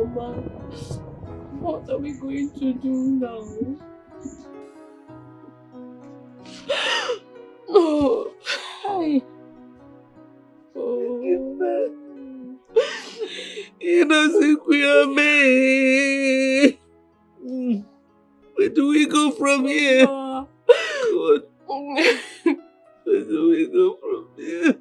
Mama, what are we going to do now? No. Hi. Oh. You know, Sikuyame. Where do we go from here? God. Where do we go from here?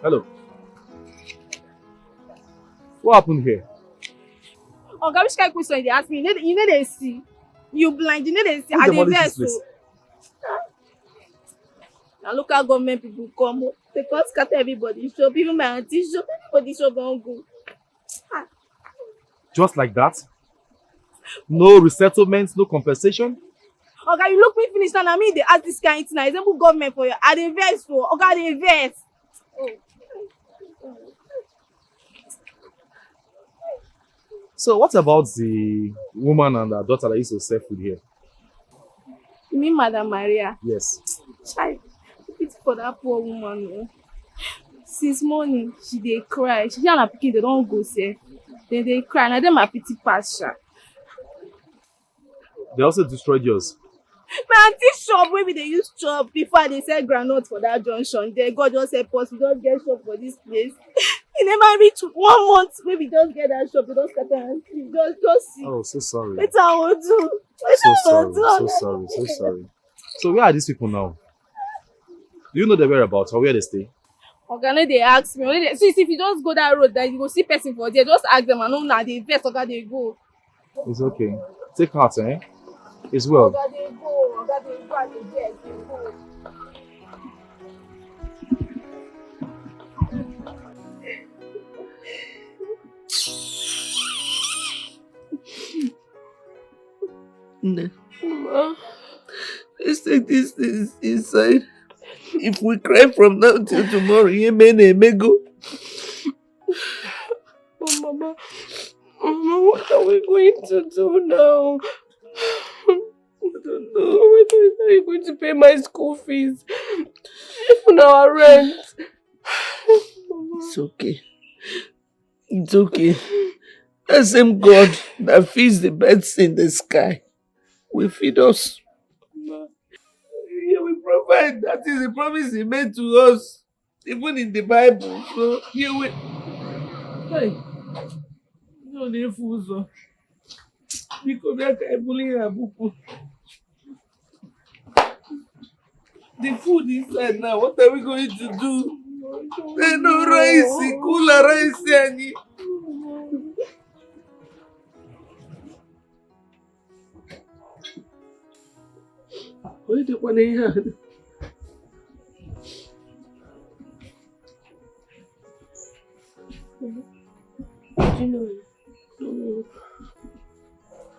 Hello. What happened here? Oh, God, which kind of question they ask me? You know they see. You blind, you know they see. Who demolished this place? Now local government people come, they can't scatter everybody shop, even my auntie shop, everybody shop don't go. Just like that? No resettlement, no compensation? Oh, God, you look me finish now. I mean, they ask this kind of thing. I example government for you. I dey vex for. Oh, God, they vex. Oh. So what about the woman and her daughter that used to sell food here? You mean Madam Maria? Yes. Child, pity for that poor woman. No. Since morning, she dey cry. She and her pikin, they don't go say. Then they cry. Now them my pity pass her. They also destroyed yours. My auntie shop where we dey use chop before they sell groundnut for that junction. There, God just help us. We just get shop for this place. It never reach 1 month where we just get that shop. We just scatter and just see. Oh, so sorry. Wetin I wan do? So sorry. So where are these people now? Do you know their whereabouts or where they stay? Oga, no dey ask me. See, if you just go that road, that you go see person for there. Just ask them. I know na dey vex. Oga, dey go. It's okay. Take heart, eh? It's well. Oga, dey go. Oga, dey go. I dey vex. Dey go. Mama, let's take these things inside. If we cry from now till tomorrow, Yemene may go. Oh, Mama, what are we going to do now? I don't know. How are you going to pay my school fees? Even our rent. It's okay. It's okay. That same God that feeds the birds in the sky will feed us. Here we provide. That is the promise He made to us, even in the Bible. So here we. Hey, no need food, so. Because we are bullying our people. The food inside now. What are we going to do? There's no rice, cooler rice, Annie. What do you want to hear?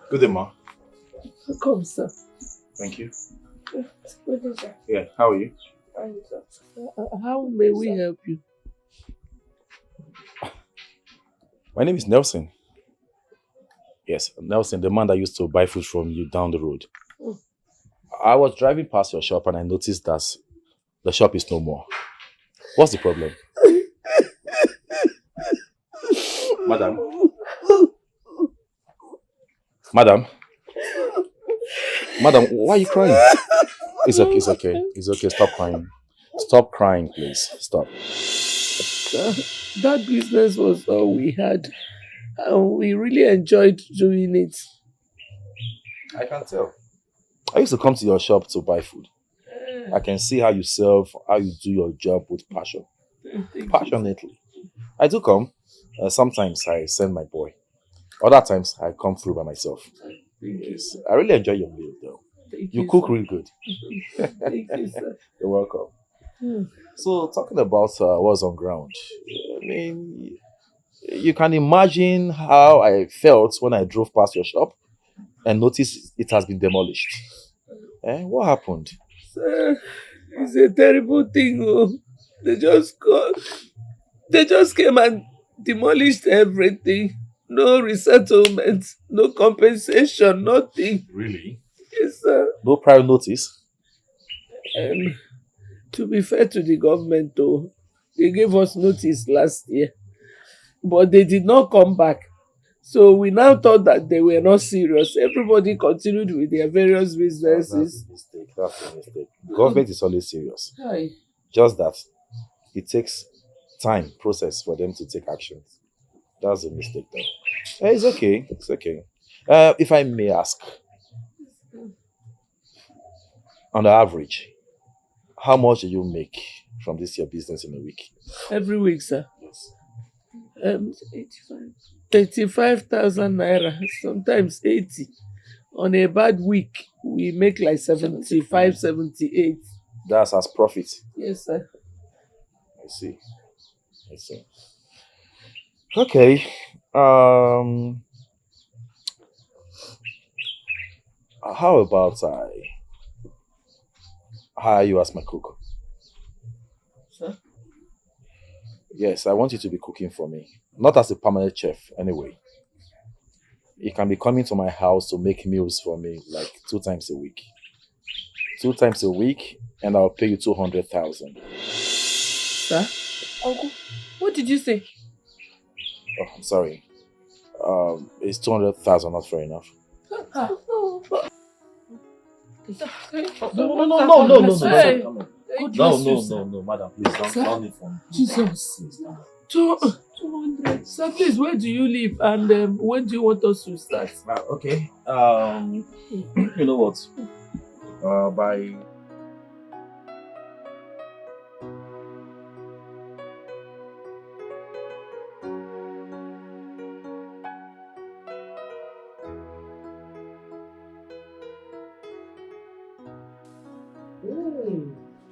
Good day, ma. Come, sir. Thank you. Good day, sir. Yeah, how are you? Fine, sir. How may we help you? My name is Nelson. Yes, Nelson, the man that used to buy food from you down the road. Oh. I was driving past your shop and I noticed that the shop is no more. What's the problem? Madam? Madam, why are you crying? It's okay. Stop crying. Stop crying, please. Stop. That business was all we had. And we really enjoyed doing it. I can tell. I used to come to your shop to buy food. I can see how you serve, how you do your job with passion. Passionately. I do come. Sometimes I send my boy. Other times I come through by myself. Yes. I really enjoy your meal though. You cook really good. Thank you, sir. You're welcome. So talking about what's on ground, I mean, you can imagine how I felt when I drove past your shop and noticed it has been demolished. What happened? Sir, it's a terrible thing. Oh. They just came and demolished everything. No resettlement, no compensation, nothing. Really? Yes, sir. No prior notice? To be fair to the government, though, they gave us notice last year, but they did not come back. So we now thought that they were not serious. Everybody continued with their various businesses. That's a mistake. Government is always serious. Hi. Just that it takes time, process for them to take action. That's a mistake though. It's okay. It's okay. If I may ask, on the average, how much do you make from this your business in a week? Every week, sir. Yes. 35,000 naira, sometimes 80. On a bad week, we make like 75, 78. That's as profit. Yes, sir. I see. Okay. How about I hire you as my cook? Sir? Yes, I want you to be cooking for me. Not as a permanent chef, anyway. You can be coming to my house to make meals for me like 2 times a week. 2 times a week, and I'll pay you 200,000. Sir? Uncle, what did you say? Oh, I'm sorry. Is 200,000 not fair enough? No, madam, please don't need phone. Jesus. 200. Sir, please, where do you live and when do you want us to start? Okay. You know what? By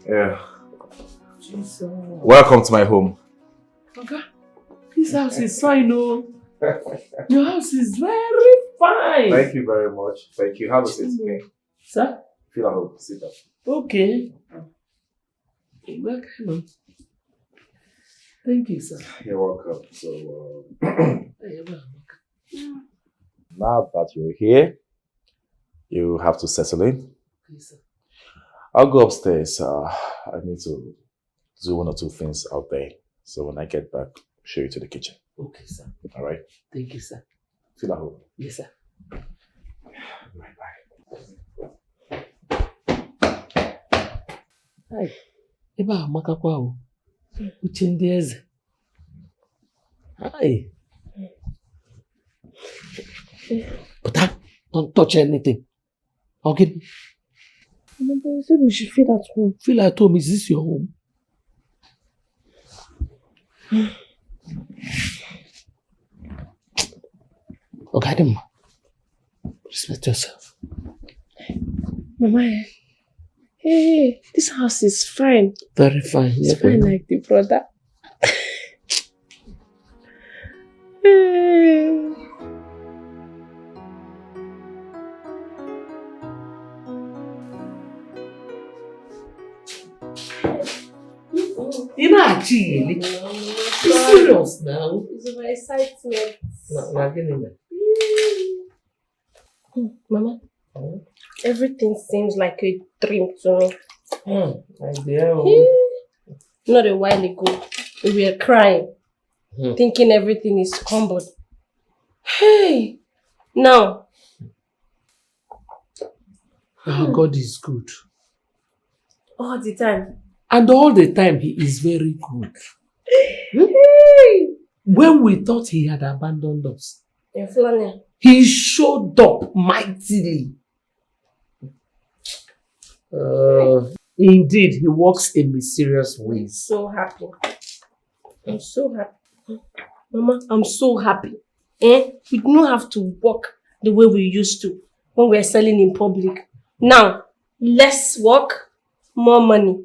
yeah. Jesus. Welcome to my home. Okay. This house is fine, oh. Your house is very fine. Thank you very much. Thank you. Have a seat, okay? Sir? Feel at home. Sit down. Okay. Welcome. Thank you, sir. You're welcome. So, You're welcome. now that you're here, you have to settle in. Okay, sir. I'll go upstairs. I need to do 1 or 2 things out there. So when I get back, show you to the kitchen. Okay, sir. All right? Thank you, sir. Feel at home. Yes, sir. Bye-bye. Hi. Eba amakakwa o. Uche ndị eze. Hi. But don't touch anything. Okay. Remember, you said we should feel at home. Feel at home. Is this your home? Ogadinma, respect yourself. Mama, hey, this house is fine. Very fine. It's fine like the brother. Hey. You're not chilling. You're serious now. It's my excitement. No, give me that. Mama, everything seems like a dream to me. Idea. Not a while ago, we were crying, thinking everything is crumbled. Hey, now. God is good. All the time. And all the time, he is very good. When we thought he had abandoned us, he showed up mightily. Indeed, he works in mysterious ways. So happy. I'm so happy. Mama, I'm so happy. We don't have to work the way we used to when we were selling in public. Now, less work, more money.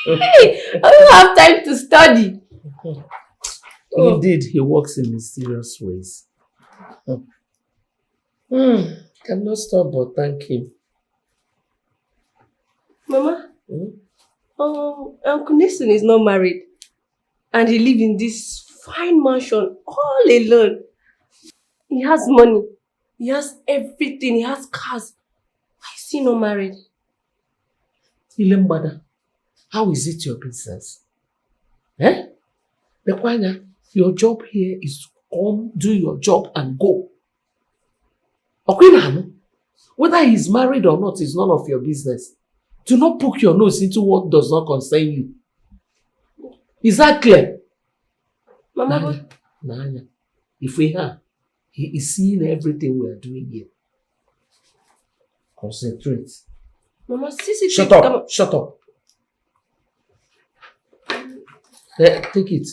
I don't have time to study. Indeed, he works in mysterious ways. Cannot stop but thank him. Mama, Uncle Nelson is not married. And he lives in this fine mansion all alone. He has money. He has everything. He has cars. Why is he not married? Ilembada, how is it your business? Bekwanya, your job here is to come, do your job and go. Okwinano, whether he's married or not is none of your business. Do not poke your nose into what does not concern you. Is that clear? Mama, Nanya, if we have, he is seeing everything we are doing here. Concentrate. Mama, Sisi, Shut up! Shut up! Take it.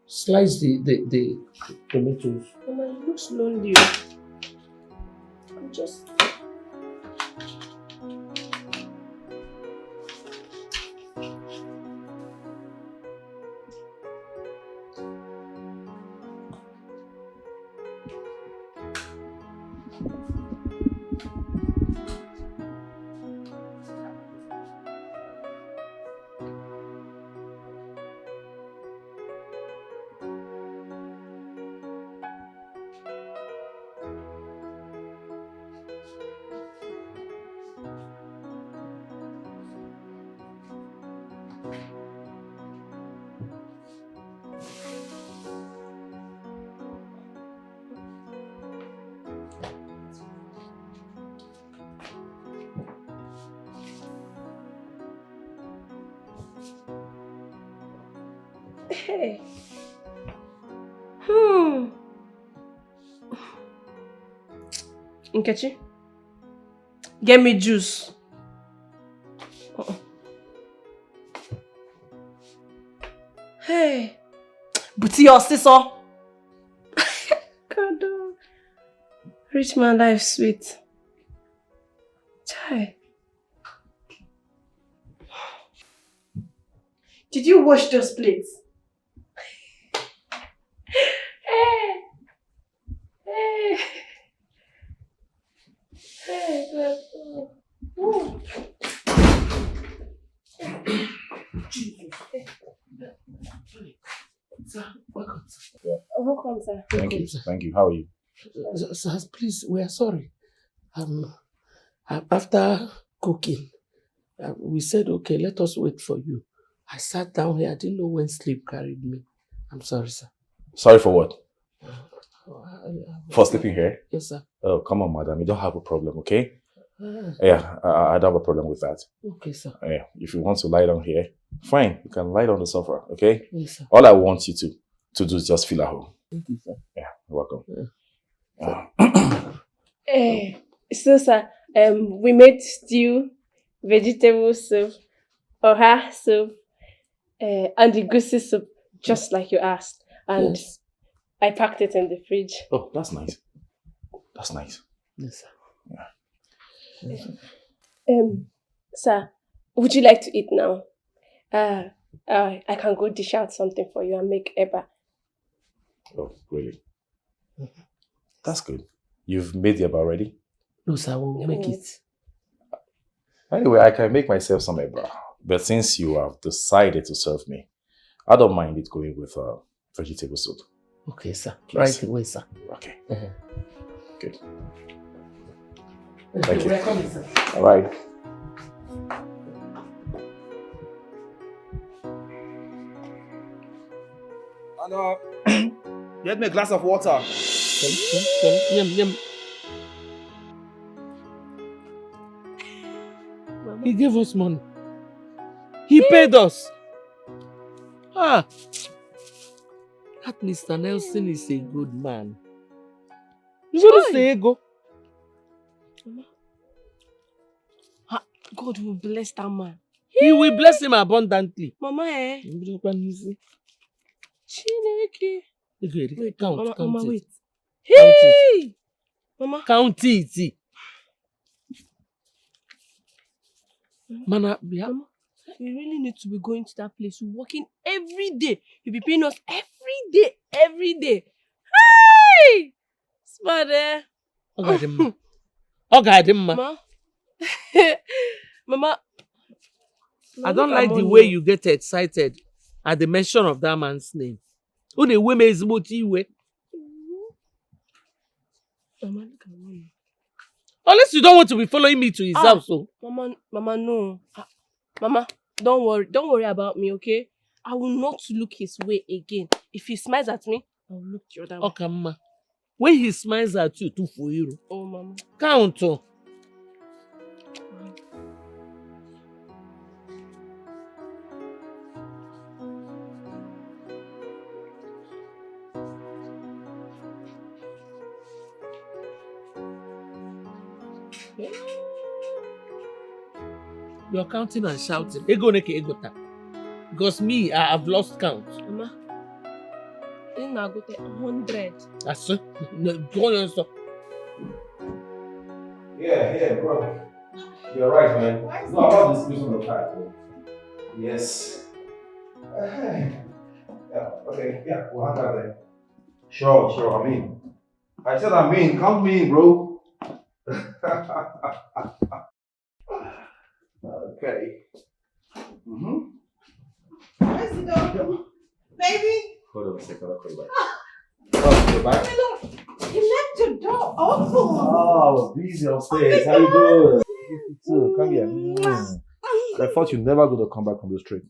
Slice the tomatoes. Mama, it looks lonely. I'm just... Hey. Nkechi, get me juice. Hey. Buti your sister. God, rich man life sweet. Chai. Did you wash those plates? Hey! Hey! Hey! Oh. Sir, welcome. Welcome, sir. Thank you. Thank you. How are you? Sir, please, we are sorry. After cooking, we said, okay, let us wait for you. I sat down here. I didn't know when sleep carried me. I'm sorry, sir. Sorry for what? For sleeping here? Yes, sir. Oh, come on, madam. You don't have a problem, okay? Yeah, I don't have a problem with that. Okay, sir. Yeah, if you want to lie down here, fine. You can lie on the sofa, okay? Yes, sir. All I want you to do is just feel at home. Thank you, sir. Yeah, you're welcome. So, sir, we made stew, vegetable soup, oha soup, and the goosey soup, just like you asked. And yes. I packed it in the fridge. Oh, that's nice. That's nice. Yes, sir. Yeah. Sir, would you like to eat now? I can go dish out something for you and make eba. Oh, really? That's good. You've made the eba already? No, sir, we'll make it. Anyway, I can make myself some eba. But since you have decided to serve me, I don't mind it going with vegetable soup. Okay, sir. Please. Right away, sir. Okay. Good. Thank you. Welcome, sir. All right. And get me a glass of water. Yum. He gave us money. He paid us. Ah. That Mr. Nelson is a good man. You want to say go? God will bless that man. He will bless him abundantly. Mama, eh? Chineke. Wait, count Mama, it. wait. Count it. Mama. Count it. Mama, Mama, we really need to be going to that place. We're working every day. You'll be paying us every day. Hey! Smart, eh? Ogadinma. Mama. Mama. I don't like the way you get excited at the mention of that man's name. Mama, look at mommy. Unless you don't want to be following me to his house. So. Mama, no. Mama, don't worry about me, okay? I will not look his way again. If he smiles at me, I will look the other way. Okay, Mama. When he smiles at you, too for you. Oh, Mama. Count. You're counting and shouting. Because me, I have lost count. Mama, I think I got 100. That's it. Go on, stop. Yeah, bro. You're right, man. No, about this person of fact. Yes. Yeah, okay. Yeah, we'll hang out there. Sure. I said count me in, bro. Okay. Where's the dog? Baby? Hold on a second, I'll call you back. Oh, you're back? You left your door open. Oh, I was busy upstairs. How you doing? You too. Come here. I thought you're never going to come back from this trip.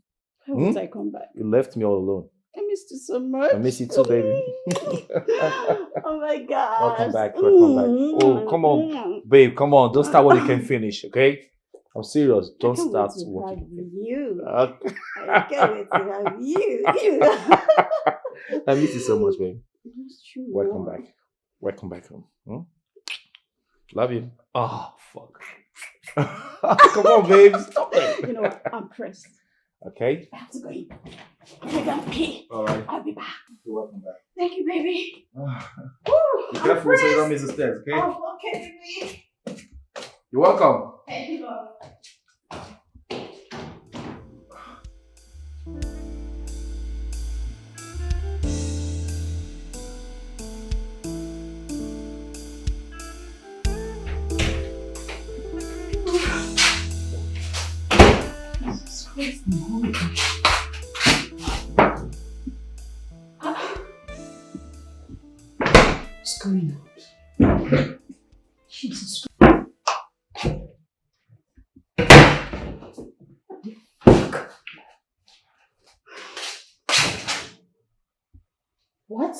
Why would I come back? You left me all alone. I missed you so much. I miss you too, baby. Oh my God. Welcome back. Oh, come on. Babe, come on. Don't start what you can finish, okay? I'm serious. Don't start what you can you. Okay. I can't wait to have you. I miss you so much, babe. True. Welcome back home. Love you. Oh, fuck. Come on, babe. Stop it. You know what? I'm pressed. Okay. I have to go in. I got pee. All right. I'll be back. You're welcome back. Thank you, baby. Be careful so you don't miss the stairs, okay? Oh, okay, baby. You're welcome. Thank you, Lord. What's going on? Jesus. What?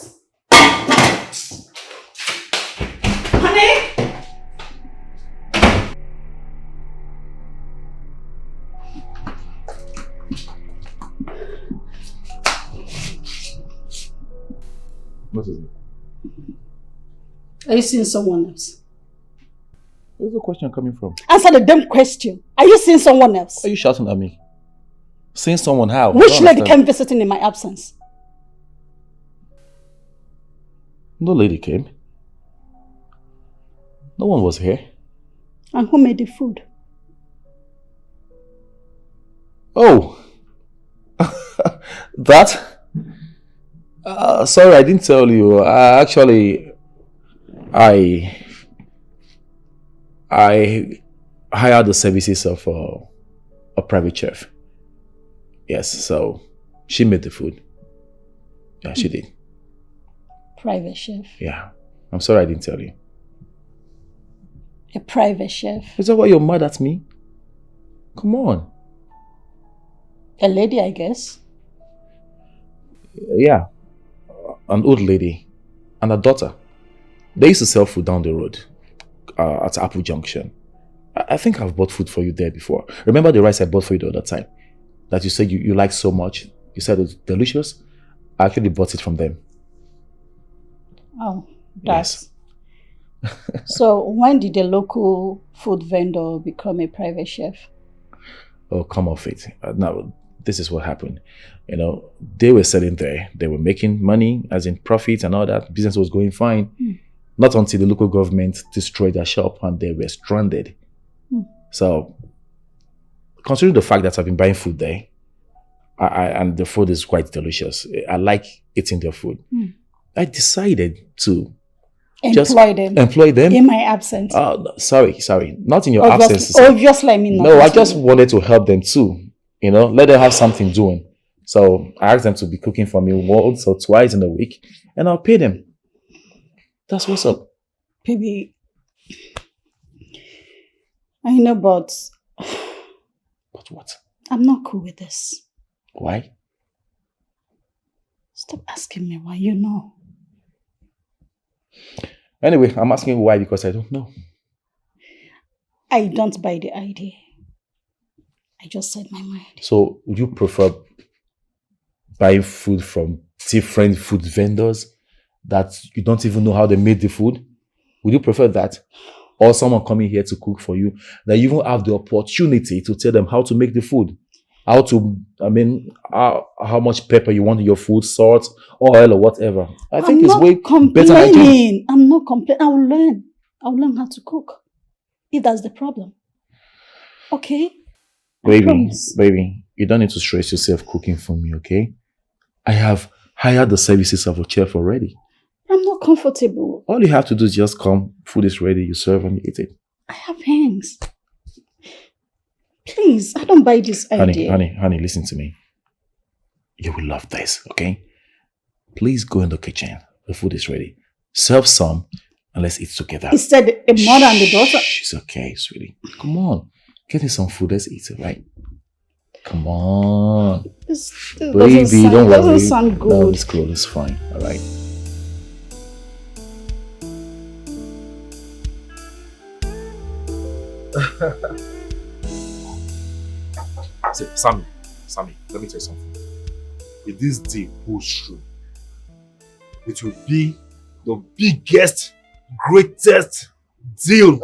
Honey? What is it? Are you seeing someone else? Where's the question coming from? Answer the damn question. Are you seeing someone else? Are you shouting at me? Seeing someone how? Which lady came visiting in my absence? No lady came. No one was here. And who made the food? Oh! That? Sorry, I didn't tell you. Actually, I hired the services of a private chef. Yes, so she made the food. Yeah, she did. Private chef? Yeah. I'm sorry I didn't tell you. A private chef? Is that why you're mad at me? Come on. A lady, I guess? Yeah. An old lady and a daughter. They used to sell food down the road at Apple Junction. I think I've bought food for you there before. Remember the rice I bought for you the other time? that you said you like so much, you said it was delicious, I actually bought it from them. Oh, that's... Yes. So when did the local food vendor become a private chef? Oh, come off it. Now, this is what happened. You know, they were selling there. They were making money, as in profit and all that. Business was going fine. Not until the local government destroyed their shop and they were stranded. So, considering the fact that I've been buying food there, and the food is quite delicious. I like eating their food. I decided to employ them in my absence. Sorry, not in your obviously, absence. Obviously, I mean. No, I just wanted to help them too. You know, let them have something doing. So I asked them to be cooking for me once or twice in a week, and I'll pay them. That's what's up. Baby, I know, but what? I'm not cool with this. Why? Stop asking me why, you know. Anyway, I'm asking why because I don't know. I don't buy the idea. I just said my mind. So, would you prefer buying food from different food vendors that you don't even know how they made the food? Would you prefer that? Or someone coming here to cook for you that you even have the opportunity to tell them how to make the food? How much pepper you want in your food, salt, oil, or whatever. I think it's way better than I do. I'm not complaining. I'll learn how to cook. If that's the problem. Okay? Baby, you don't need to stress yourself cooking for me, okay? I have hired the services of a chef already. I'm not comfortable. All you have to do is just come, food is ready, you serve and you eat it. I have hands. Please, I don't buy this idea. Honey, listen to me. You will love this, okay? Please go in the kitchen. The food is ready. Serve some and let's eat together. Instead, a mother and the daughter. It's okay, sweetie. Come on. Get me some food. Let's eat it, right? Come on. This baby, don't worry. Doesn't sound good. No, it's cool. It's fine. All right. Sammy, let me tell you something. If this deal pulls through, it will be the biggest, greatest deal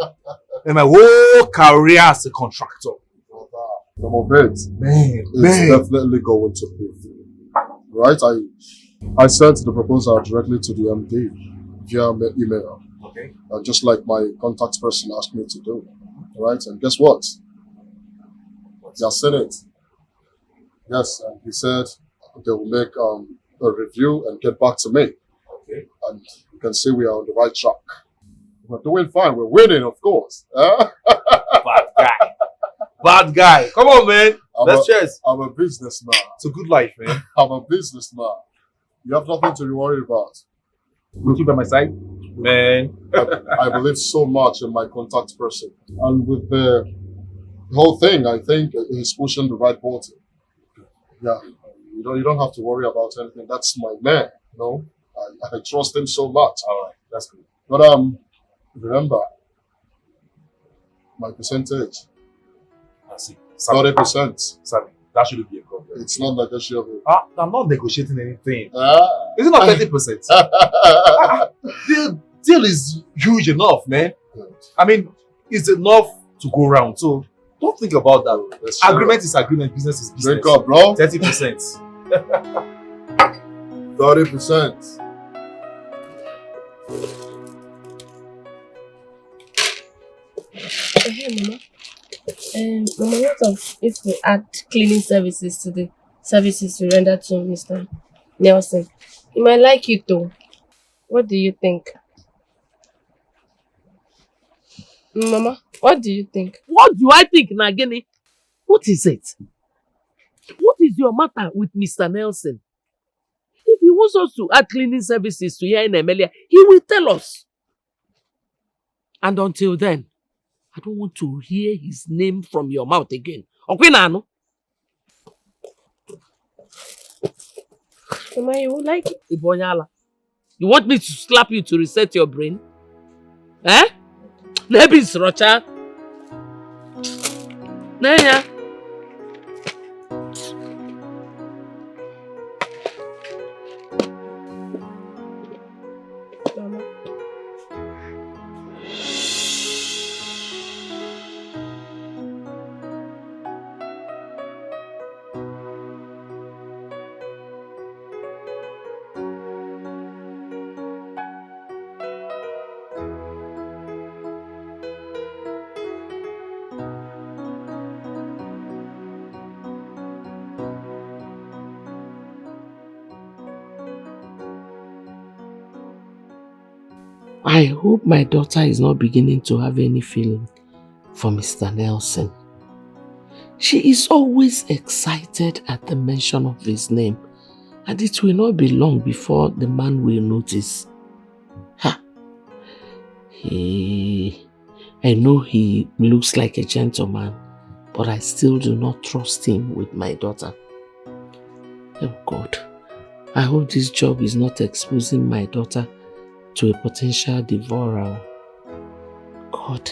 in my whole career as a contractor. Some of it, it's definitely going to be. Right? I sent the proposal directly to the MD via email. Okay. Just like my contact person asked me to do. Right? And guess what? They have seen it. Yes, and he said they will make a review and get back to me. Okay. And you can see we are on the right track. We're doing fine. We're winning, of course. Bad guy. Come on, man. Let's cheers. I'm a businessman. It's a good life, man. I'm a businessman. You have nothing to be worried about. Will you by my side? Man. I believe so much in my contact person. And with the whole thing, I think he's pushing the right button. Yeah, you don't have to worry about anything. That's my man, you know. I trust him so much. All right, that's good. But remember, my percentage. I see. 30%. Sammy, that shouldn't be a problem. It's not negotiable. I'm not negotiating anything. Is it not 30%? The deal is huge enough, man. Good. I mean, it's enough to go around. So don't think about that. That's true. Agreement is agreement. Business is business. Wake up, bro. 30%. 30%. Hey, Mama. Mama, what if we add cleaning services to the services we render to Mr. Nelson? He might like it though. What do you think? Mama, what do you think? What do I think, Nagini? What is it? What is your matter with Mr. Nelson? If he wants us to add cleaning services to here in Emelia, he will tell us. And until then, I don't want to hear his name from your mouth again. Ogadinma. Mama, you would like it? Ibonyala. You want me to slap you to reset your brain? Eh? Maybe it's Rocha. Naya. I hope my daughter is not beginning to have any feeling for Mr. Nelson. She is always excited at the mention of his name, and it will not be long before the man will notice. Ha! I know he looks like a gentleman, but I still do not trust him with my daughter. Oh God, I hope this job is not exposing my daughter to a potential devourer. God.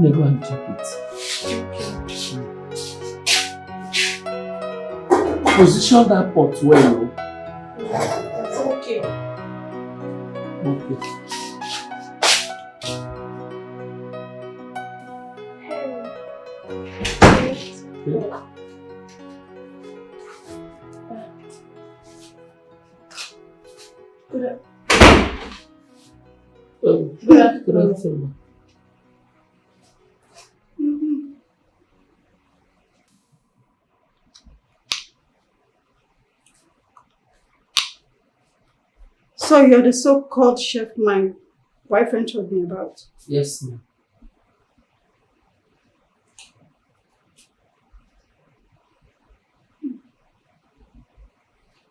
Go and check it. Position that pot well. It's okay. Okay. Yeah. Good afternoon. So you're the so-called chef my boyfriend told me about? Yes, ma'am.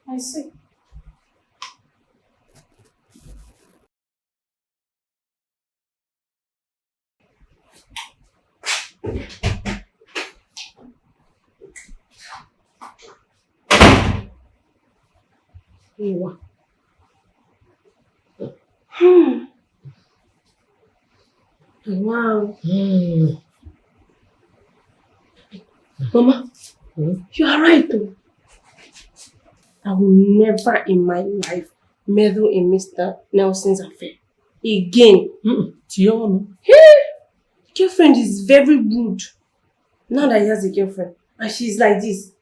I see. Wow. Wow. Mama, you are right though. I will never in my life meddle in Mr. Nelson's affair. Again. Girlfriend is very rude. Now that he has a girlfriend. And she's like this.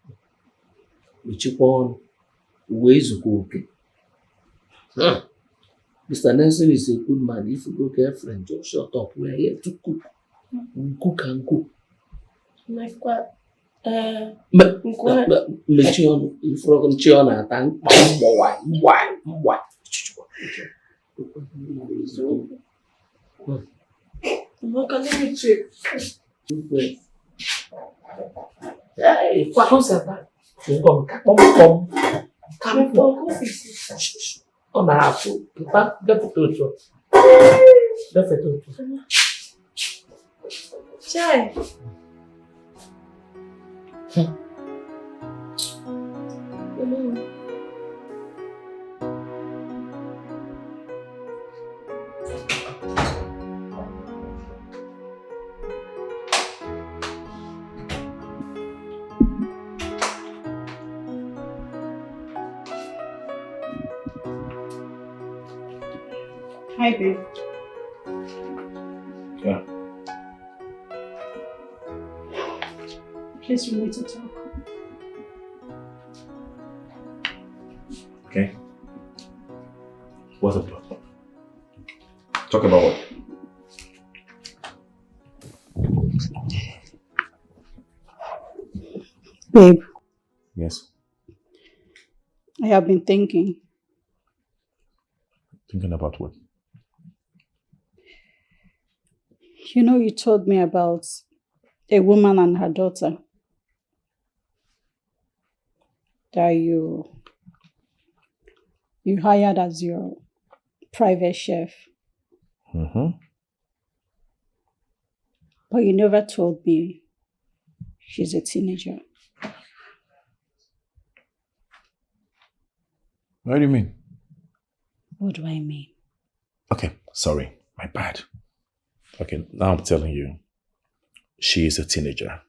Mr. Nelson is a good man. If you go girlfriend, just shut up. We are here to cook. We cook and cook. My God. Lechion, if you're going to thank why? Look, let me check. Hey, what's that? Come on. On a half. Chai. Hi, babe. Yeah. Please, we need to talk. Okay. What's the problem? Talk about what? Babe, Yes. I have been thinking. Thinking about what? You know, you told me about a woman and her daughter that you hired as your private chef. Mm-hmm. But you never told me she's a teenager. What do you mean? What do I mean? Okay, sorry, my bad. Okay, now I'm telling you, she is a teenager.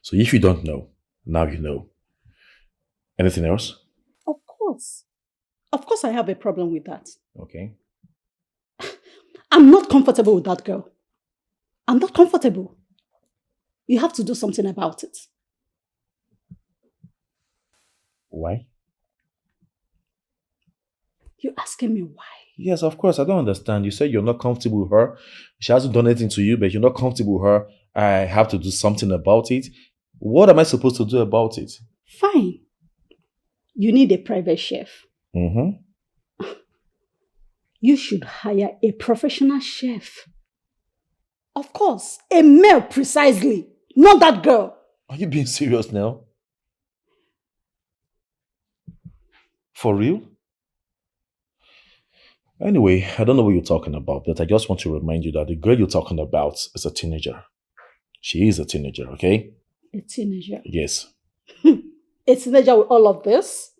So if you don't know, now you know. Anything else? Of course. Of course I have a problem with that. Okay. I'm not comfortable with that girl. I'm not comfortable. You have to do something about it. Why? You're asking me why? Yes, of course. I don't understand. You said you're not comfortable with her. She hasn't done anything to you, but you're not comfortable with her. I have to do something about it. What am I supposed to do about it? Fine. You need a private chef. Mm-hmm. You should hire a professional chef. Of course, a male precisely, not that girl. Are you being serious now? For real? Anyway, I don't know what you're talking about, but I just want to remind you that the girl you're talking about is a teenager. She is a teenager, okay? A teenager? Yes. A teenager with all of this?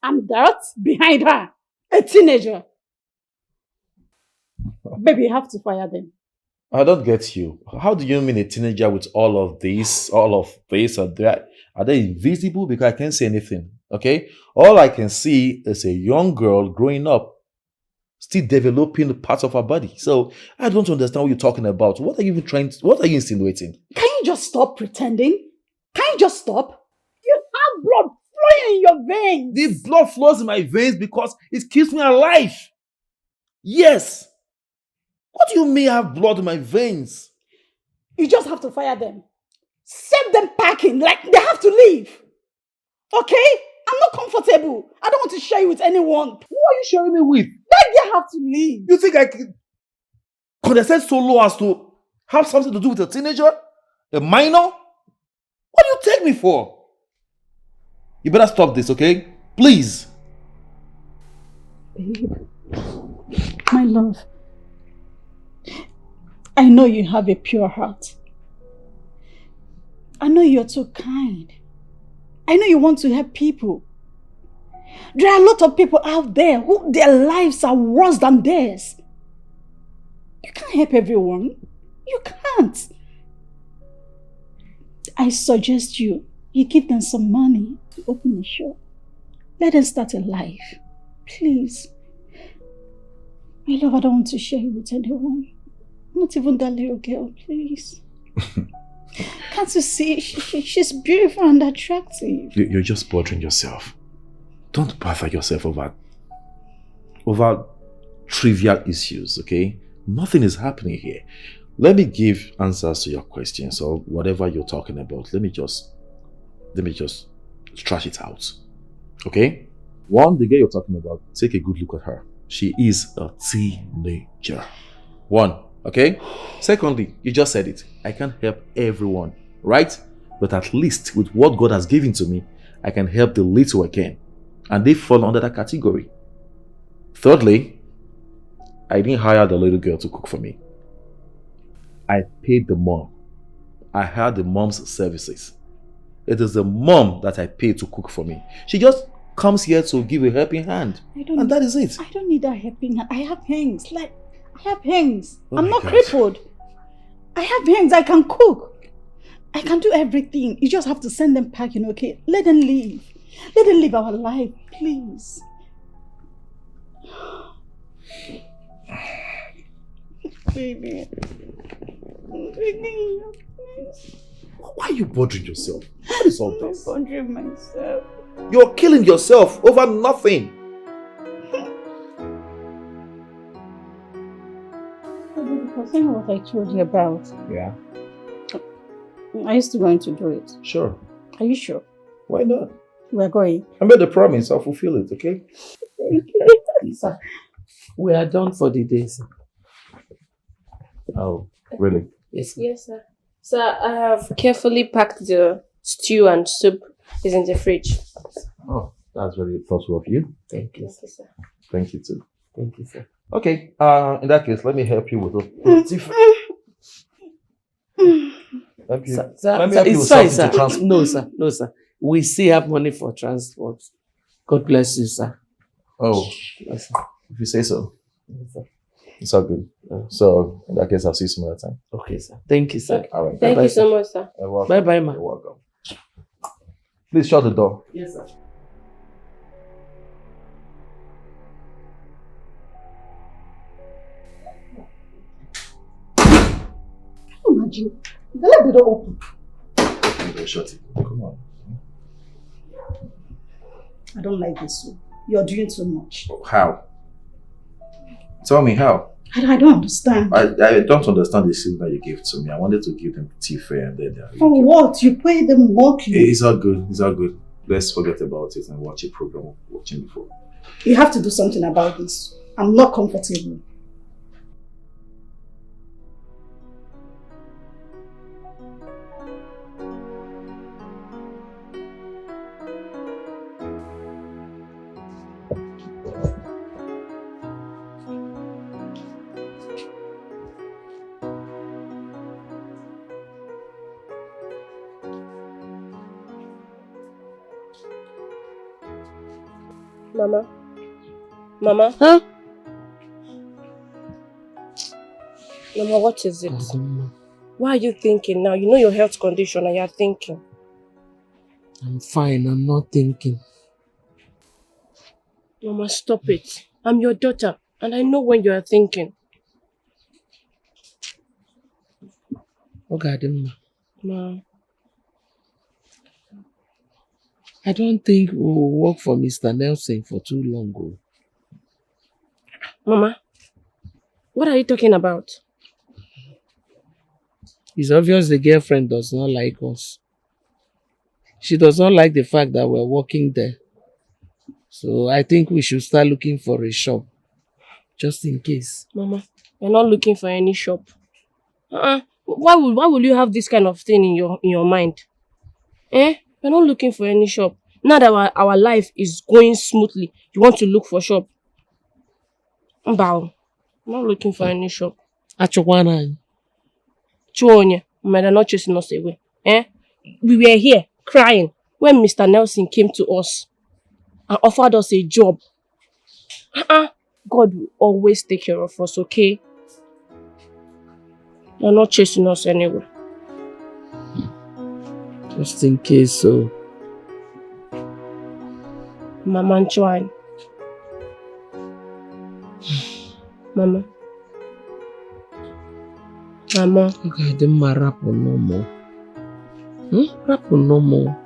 And that behind her? A teenager? Baby, you have to fire them. I don't get you. How do you mean a teenager with all of this, or that? Are they invisible? Because I can't see anything, okay? All I can see is a young girl growing up, still developing parts of her body. So I don't understand what you're talking about. What are you insinuating? Can you just stop pretending? Can you just stop? You have blood flowing in your veins. The blood flows in my veins because it keeps me alive. Yes. What do you mean I have blood in my veins? You just have to fire them. Send them packing like they have to leave. Okay? I'm not comfortable. I don't want to share you with anyone. Who are you sharing me with? That girl have to leave. You think I can condescend so low as to have something to do with a teenager? A minor? What do you take me for? You better stop this, okay? Please. Babe, my love, I know you have a pure heart. I know you're too kind. I know you want to help people. There are a lot of people out there who their lives are worse than theirs. You can't help everyone. You can't. I suggest you give them some money to open a shop. Let them start a life. Please. My love, I don't want to share you with anyone. Not even that little girl, please. Can't you see? She's beautiful and attractive. You're just bothering yourself. Don't bother yourself over trivial issues, okay? Nothing is happening here. Let me give answers to your questions or whatever you're talking about. Let me just trash it out. Okay? One, the girl you're talking about, take a good look at her. She is a teenager. One, okay? Secondly, you just said it. I can't help everyone, right? But at least with what God has given to me, I can help the little I can. And they fall under that category. Thirdly, I didn't hire the little girl to cook for me. I paid the mom. I hired the mom's services. It is the mom that I paid to cook for me. She just comes here to give a helping hand. And that is it. I don't need that helping hand. I have hands. I have hands. Oh I'm not God. crippled. I have hands. I can cook. I can do everything. You just have to send them packing, okay? Let them leave. Let them live our life, please. Baby. Why are you bothering yourself? What is all this? I'm bothering myself. You're killing yourself over nothing. Concerning what I told you about, Yeah. I used to going to do it. Sure. Are you sure? Why not? We're going. I made the promise. I'll fulfill it, okay? Sir, we are done for the day, sir. Oh, really? Yes. Yes, sir. Sir, I have carefully packed the stew and soup. It's in the fridge. Oh, that's very thoughtful of you. Thank you. Yes, sir. Thank you too. Thank you, sir. Okay, in that case, let me help you with a Sir, let me sir, help you with it's fine, something sir. to transport. No, sir. We still have money for transport. God bless you, sir. Oh, Yes, sir. if you say so. Yes, sir. It's all good. So, in that case, I'll see you some other time. Okay, sir. Thank you, sir. All right. Thank you so much, sir. You're welcome. Bye-bye, ma. You're welcome. Please shut the door. Yes, sir. Imagine. The light did not open. Shut it. Come on. I don't like this one. You're doing too much. How? Tell me how. I don't understand. I don't understand the signal you gave to me. I wanted to give them tea fare and then... For what? You pay them monthly. It's all good. It's all good. Let's forget about it and watch a program we've watching before. You have to do something about this. I'm not comfortable. Mama? Mama? Huh? Mama, what is it? Why are you thinking now? You know your health condition and you're thinking. I'm fine. I'm not thinking. Mama, stop it. I'm your daughter and I know when you are thinking. Ogadinma. Ma. I don't think we'll work for Mr. Nelson for too long ago. Mama, what are you talking about? It's obvious the girlfriend does not like us. She does not like the fact that we're working there. So I think we should start looking for a shop. Just in case. Mama, you're not looking for any shop. Why will you have this kind of thing in your mind? We're not looking for any shop. Now that our life is going smoothly, you want to look for shop. Bow. I'm not looking for any shop. Achokwana. Chuonye, they're not chasing us away. We were here crying when Mr. Nelson came to us and offered us a job. God will always take care of us, okay? They're not chasing us anywhere. Just in case, so. Mama Nchuan. Mama. Mama. Ogadinma, rap no more. Rap no more.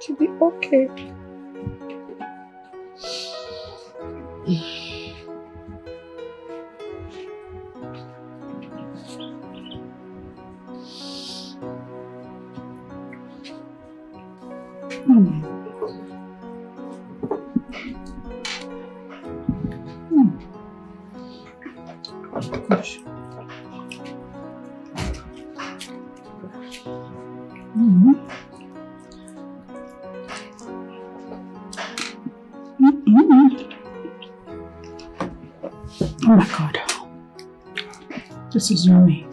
She'll be okay. Gosh. Oh my God. This is yummy.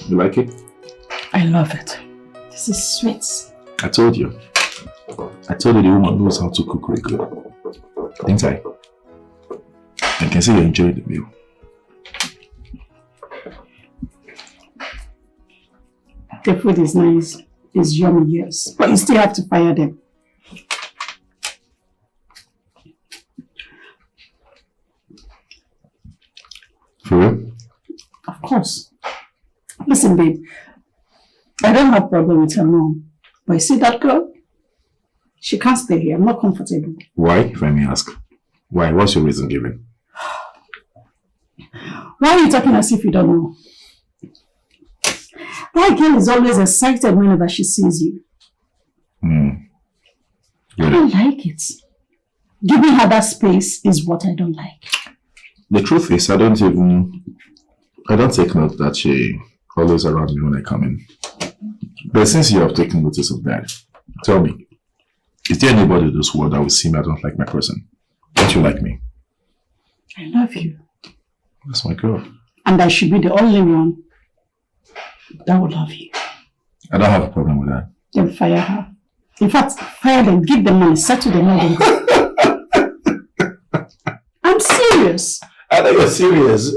You like it? I love it. This is sweet. I told you. I told you the woman knows how to cook really good. Didn't I? I can see you enjoyed the meal. The food is nice. It's yummy, yes. But you still have to fire them. For real? Of course. Listen, babe. I don't have a problem with her mom. But you see that girl? She can't stay here. I'm not comfortable. Why, if I may ask? Why? What's your reason given? Why are you talking as if you don't know? That girl is always excited whenever she sees you. I don't like it. Giving her that space is what I don't like. The truth is, I don't take note that she always around me when I come in. But since you have taken notice of that, tell me, is there anybody in this world that will see me I don't like my person? Don't you like me? I love you. That's my girl. And I should be the only one that will love you. I don't have a problem with that. Then fire her. In fact, fire them, give them money, settle them, let them go. I'm serious. I know you're serious.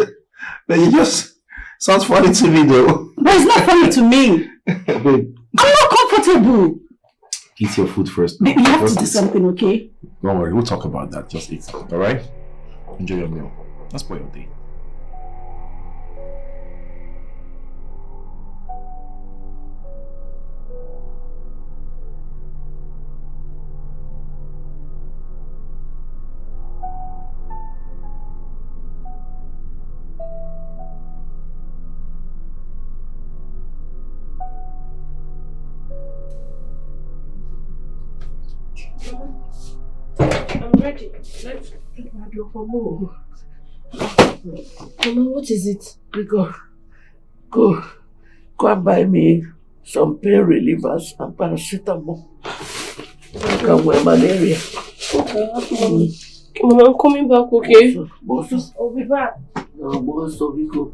But you just sounds funny to me though. But it's not funny to me. Babe, I'm not comfortable. eat your food first. Babe, you have First to do eat. something, okay? Don't worry, we'll talk about that. Just eat. Alright? Enjoy your meal. That's for your day. I'm ready. Let's pick my door for more. Mama, what is it? Go and buy me some pain relievers and paracetamol. I can wear malaria. Okay, Mama, I'm coming back, okay? Boss, I'll be back. no, boss, so we go.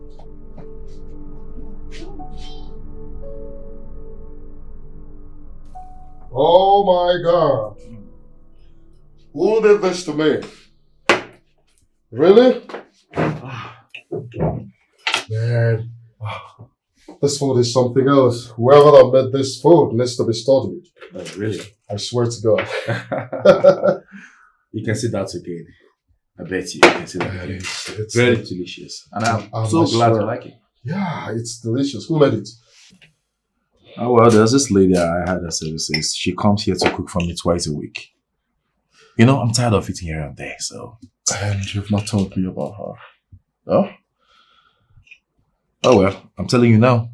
Oh my God. Who did this to me? Really? Man, this food is something else. Whoever that made this food needs to be studied. Really? I swear to God. You can see that again. I bet you can see that again. It's Very delicious. And I'm so I glad swear. you like it. Yeah, it's delicious. Who made it? Oh well, there's this lady I had at services. She comes here to cook for me twice a week. You know, I'm tired of eating here and there, so. And you've not told me about her. No? Oh well, I'm telling you now.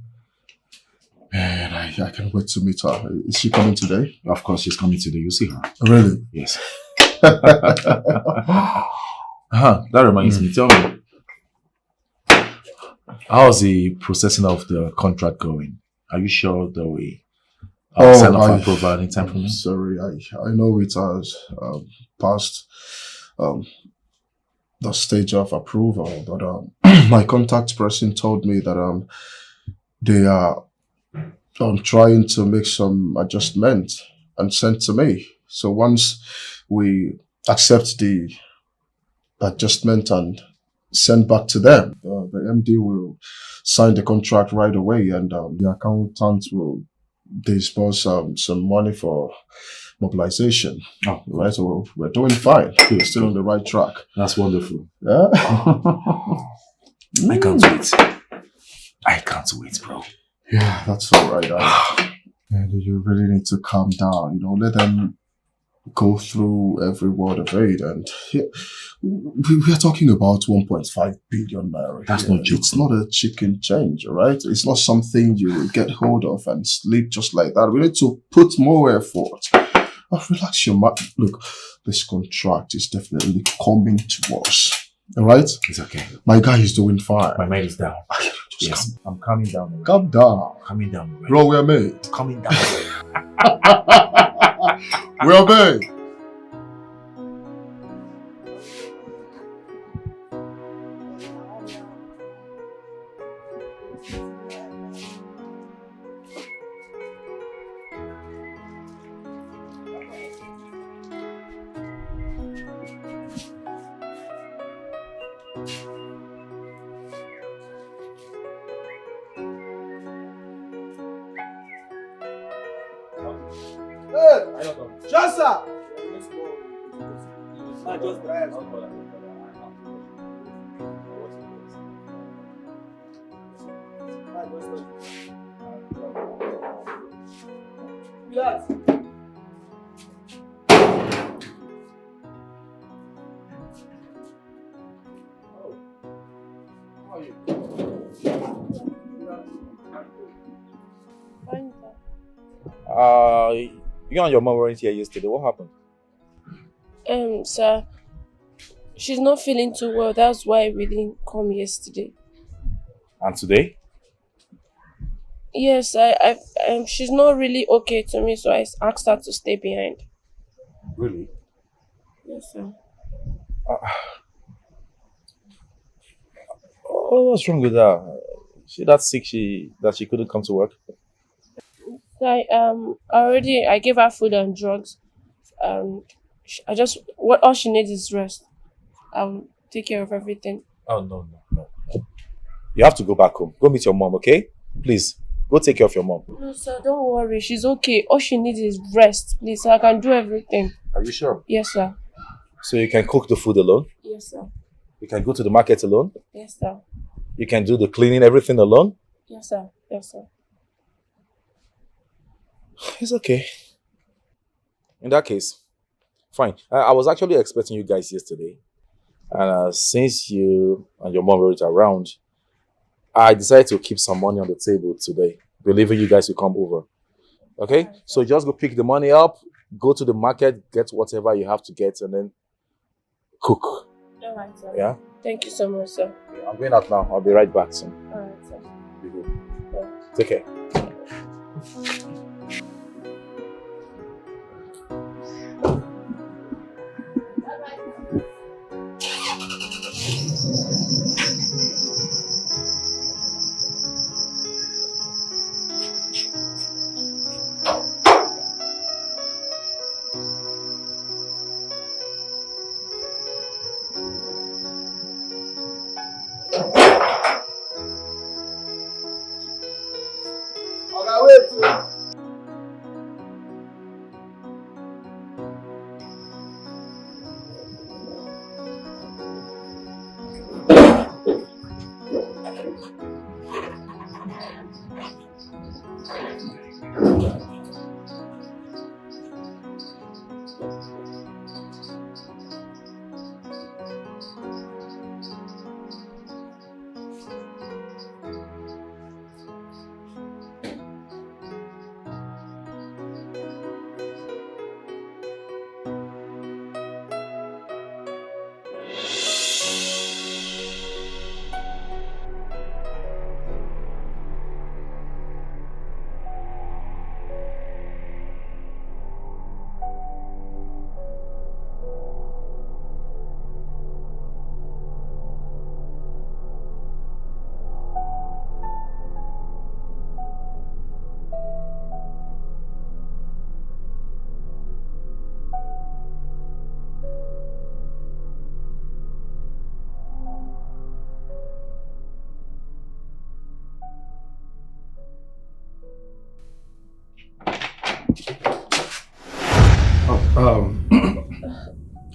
Man, I can't wait to meet her. Is she coming today? Of course, she's coming today. You see her. Really? Yes. That reminds me. Tell me, how's the processing of the contract going? Are you sure that we sign off and provide any time for me? Sorry, I know it has passed the stage of approval, but my contact person told me that they are trying to make some adjustment and send to me. So once we accept the adjustment and send back to them, the MD will sign the contract right away, and the accountant will disburse some money for mobilization. Oh, right. So we're doing fine. We're still on the right track. That's wonderful. Yeah. I can't wait. I can't wait, bro. Yeah, that's all right. And you really need to calm down. You know, let them go through every word of it. And we are talking about 1.5 billion naira. That's not joke. It's not a chicken change, all right? It's not something you get hold of and sleep just like that. We need to put more effort. Relax your mind. Look, this contract is definitely coming to us. All right? It's okay. My guy is doing fine. My mind is down. Yes, I'm calming down. Already. Calm down. Calming down. Already. Bro, we're made. Calming down. We're made. You and your mom weren't here yesterday. What happened? Sir, she's not feeling too well. That's why we didn't come yesterday. And today? Yes, she's not really okay to me, so I asked her to stay behind. Really? Yes, sir. What's wrong with her? She that sick that she couldn't come to work? Like, I gave her food and drugs. What all she needs is rest. I'll take care of everything. Oh, no. You have to go back home. Go meet your mom, okay? Please, go take care of your mom. No, sir, don't worry. She's okay. All she needs is rest, please. So I can do everything. Are you sure? Yes, sir. So you can cook the food alone? Yes, sir. You can go to the market alone? Yes, sir. You can do the cleaning, everything alone? Yes, sir. Yes, sir. It's okay. In that case, fine. I was actually expecting you guys yesterday. And since you and your mom were around, I decided to keep some money on the table today, believing you guys will come over. Okay? Right. So just go pick the money up, go to the market, get whatever you have to get, and then cook. All right, sir. Yeah? Thank you so much, sir. I'm going out now. I'll be right back soon. All right, sir. Be good. Yeah. Take care.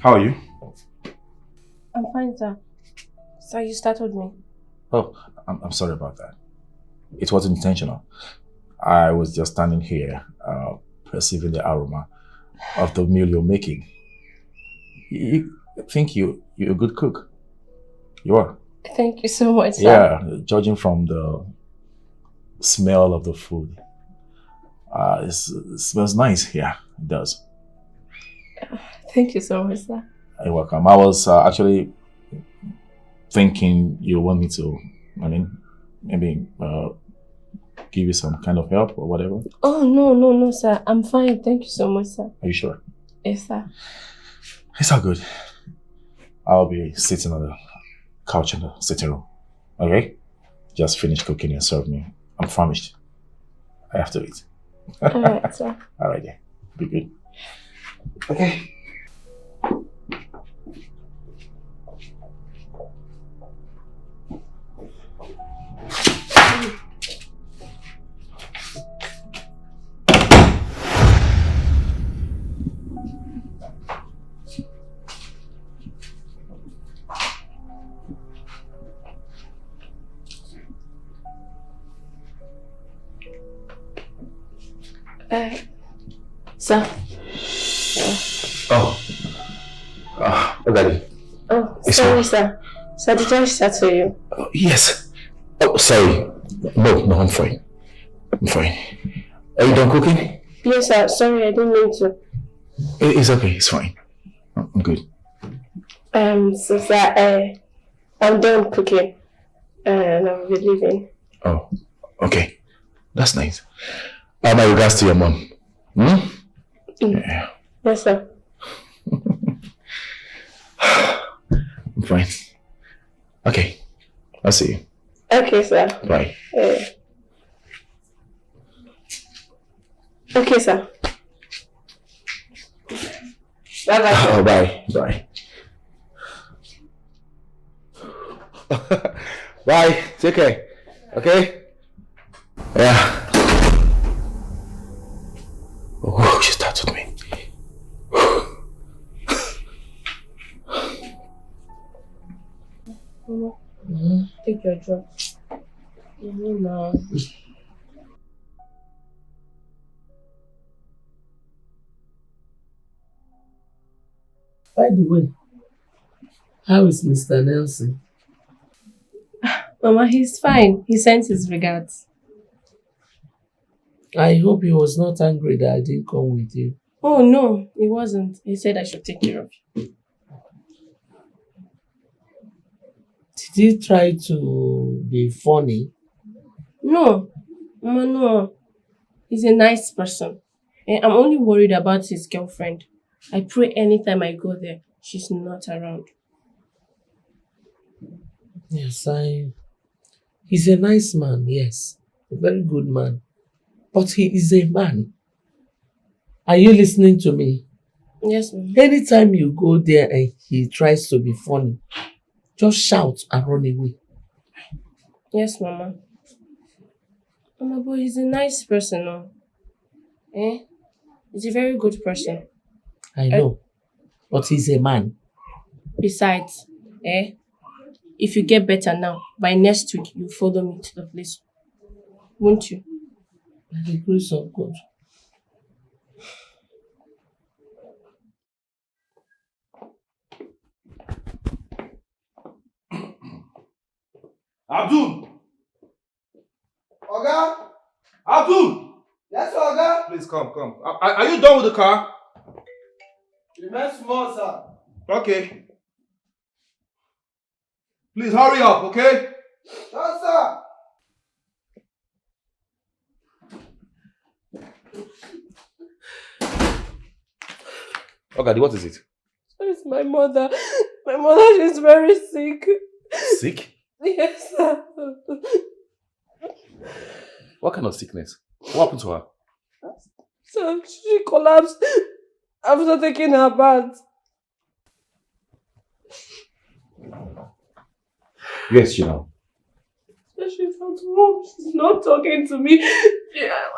How are you? I'm fine, sir. Sir, you startled me. Oh, I'm sorry about that. It wasn't intentional. I was just standing here, perceiving the aroma of the meal you're making. I think you're a good cook. You are. Thank you so much, sir. Yeah, judging from the smell of the food. It smells nice. Yeah, it does. Thank you so much, sir. You're welcome. I was actually thinking you want me to, maybe give you some kind of help or whatever. Oh, no, sir. I'm fine. Thank you so much, sir. Are you sure? Yes, sir. It's all good. I'll be sitting on the couch in the sitting room. Okay? Just finish cooking and serve me. I'm famished. I have to eat. Alright, sir. Alright, then. Be good. Okay. Sir. Ogadinma. Oh, It's sorry, fine. sir. Sir, did I startle you? Yes. Oh, sorry. No, I'm fine. I'm fine. Are you done cooking? Yes, sir. Sorry, I didn't mean to. It's okay. It's fine. I'm good. So, sir, I'm done cooking. And I'll be leaving. Oh, okay. That's nice. My regards to your mom. Yeah. Yes, sir. I'm fine. Okay. I'll see you. Okay, sir. Bye. Okay, sir. Bye-bye. Oh, bye. Bye. Bye. Take care. Okay? Yeah. Oh, she started with me. Mama, take your drug. No. By the way, how is Mr. Nelson? Mama, he's fine. He sends his regards. I hope he was not angry that I didn't come with you. Oh, no, he wasn't. He said I should take care of you. Did he try to be funny? No. Mama, no. He's a nice person. I'm only worried about his girlfriend. I pray anytime I go there, she's not around. Yes, he's a nice man, yes. A very good man. But he is a man. Are you listening to me? Yes, ma'am. Anytime you go there and he tries to be funny, just shout and run away. Yes, Mama. Mama, but he's a nice person, no? He's a very good person. I know. But he's a man. Besides, if you get better now, by next week, you follow me to the place. Won't you? By the grace of God. Abdul! Oga? Abdul! Yes, Oga? Please come. Are you done with the car? Remain small, sir. Okay. Please hurry up, okay? Yes, sir. Ogadi, what is it? It's my mother. My mother is very sick. Sick? Yes, sir. What kind of sickness? What happened to her? So she collapsed after taking her bath. Yes, you know. She's at home. She's not talking to me.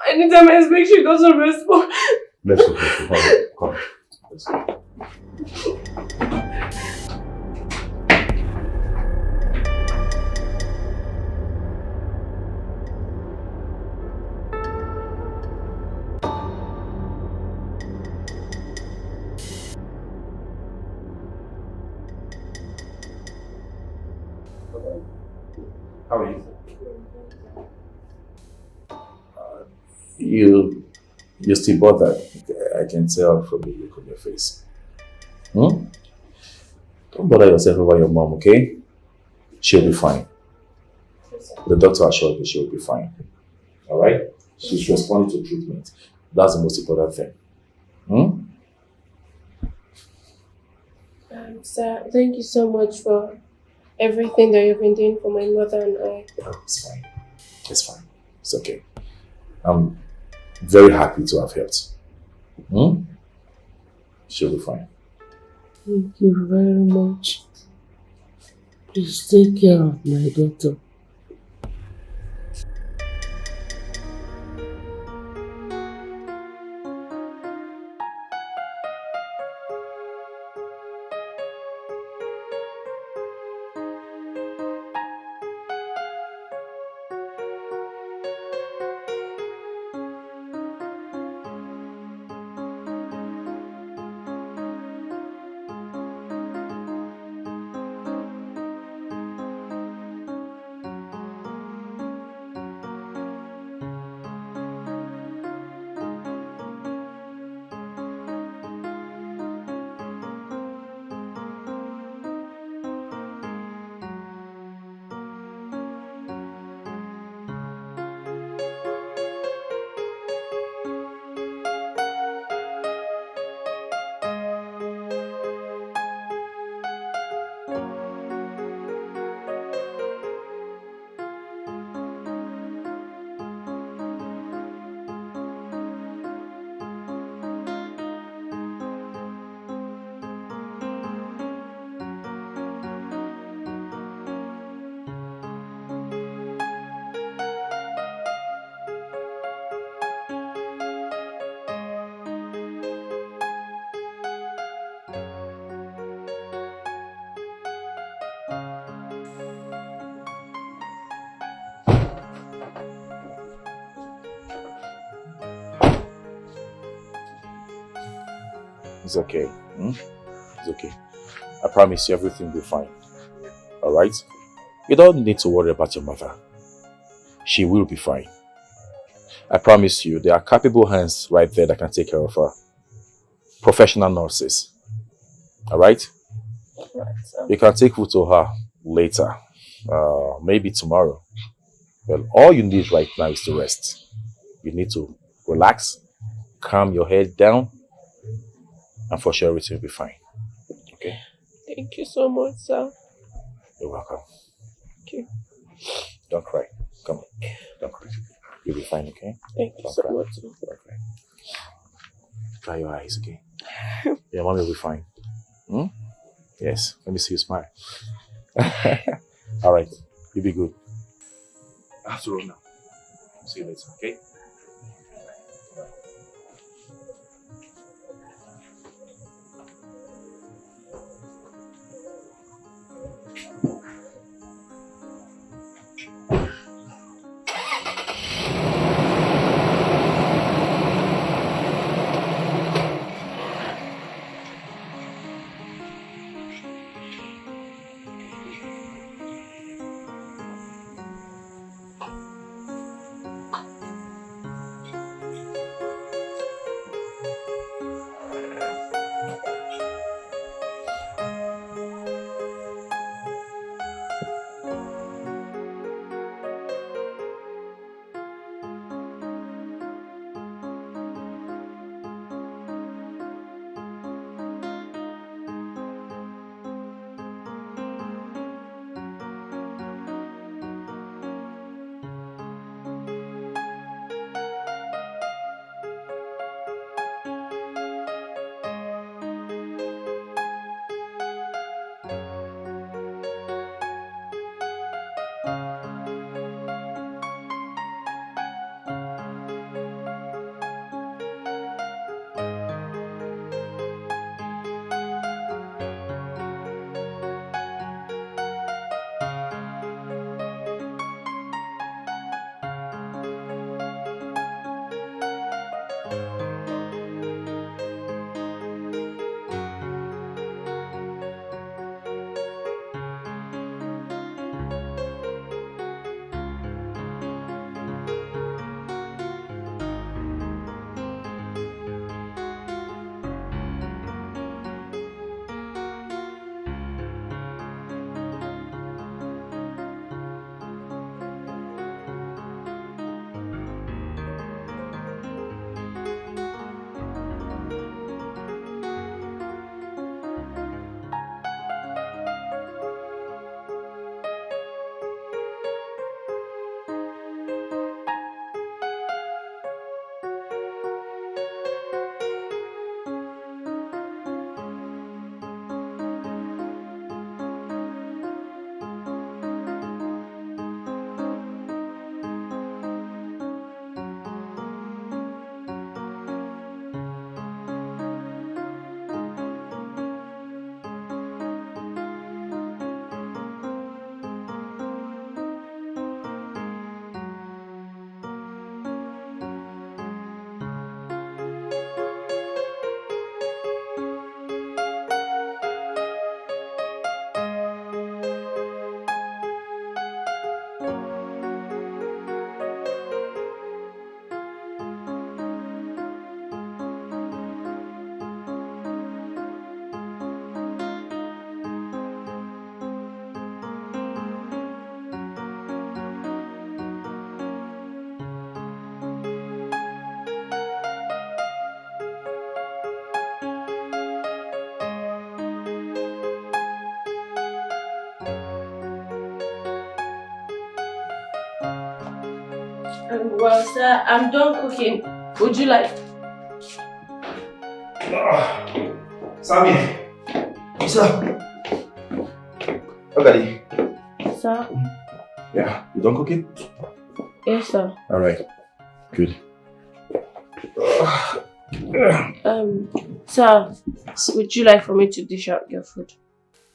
Anytime I speak, she doesn't respond. Let's go. Come. Let's go. How are you? You're still bothered. I can tell from the look on your face. Don't bother yourself over your mom, okay? She'll be fine. The doctor assured me she'll be fine. Alright? She's responding to treatment. That's the most important thing. Sir, thank you so much for everything that you've been doing for my mother and I. Oh, it's fine. It's fine. It's okay. I'm very happy to have helped. She'll be fine. Thank you very much. Please take care of my daughter. It's okay. It's okay. I promise you everything will be fine. Alright? You don't need to worry about your mother. She will be fine. I promise you, there are capable hands right there that can take care of her. Professional nurses. Alright? Right, sir. You can take food to her later. Maybe tomorrow. Well, all you need right now is to rest. You need to relax, calm your head down, and for sure everything will be fine. Okay? Thank you so much, sir. You're welcome. Thank you. Don't cry. Come on. Don't cry. You'll be fine, okay? Thank you Don't so cry. much. Don't cry. Dry your eyes, okay? Your mommy will be fine. Yes. Let me see you smile. Alright. You'll be good. I have to run now. See you later, okay? Well, sir, I'm done cooking. Would you like? Sammy! Sir! Ogadi. Sir? Yeah, you done cooking? Yes, sir. Alright. Good. Sir, would you like for me to dish out your food?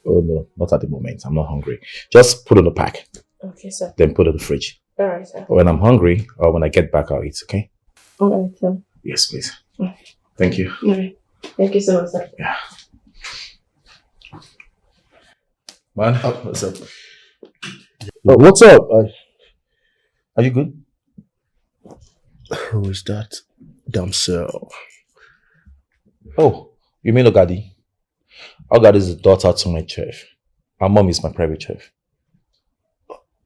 Oh no, not at the moment. I'm not hungry. Just put it on the pack. Okay, sir. Then put it in the fridge. Alright, sir. When I'm hungry or when I get back, I'll eat, okay? Alright, sir. Yes, please. Thank you. Alright. Thank you so much, sir. Yeah. Man, what's up? Oh, what's up? Are you good? Who is that? Damsel. Oh, you mean Ogadi? Ogadi is the daughter to my chef. My mom is my private chef.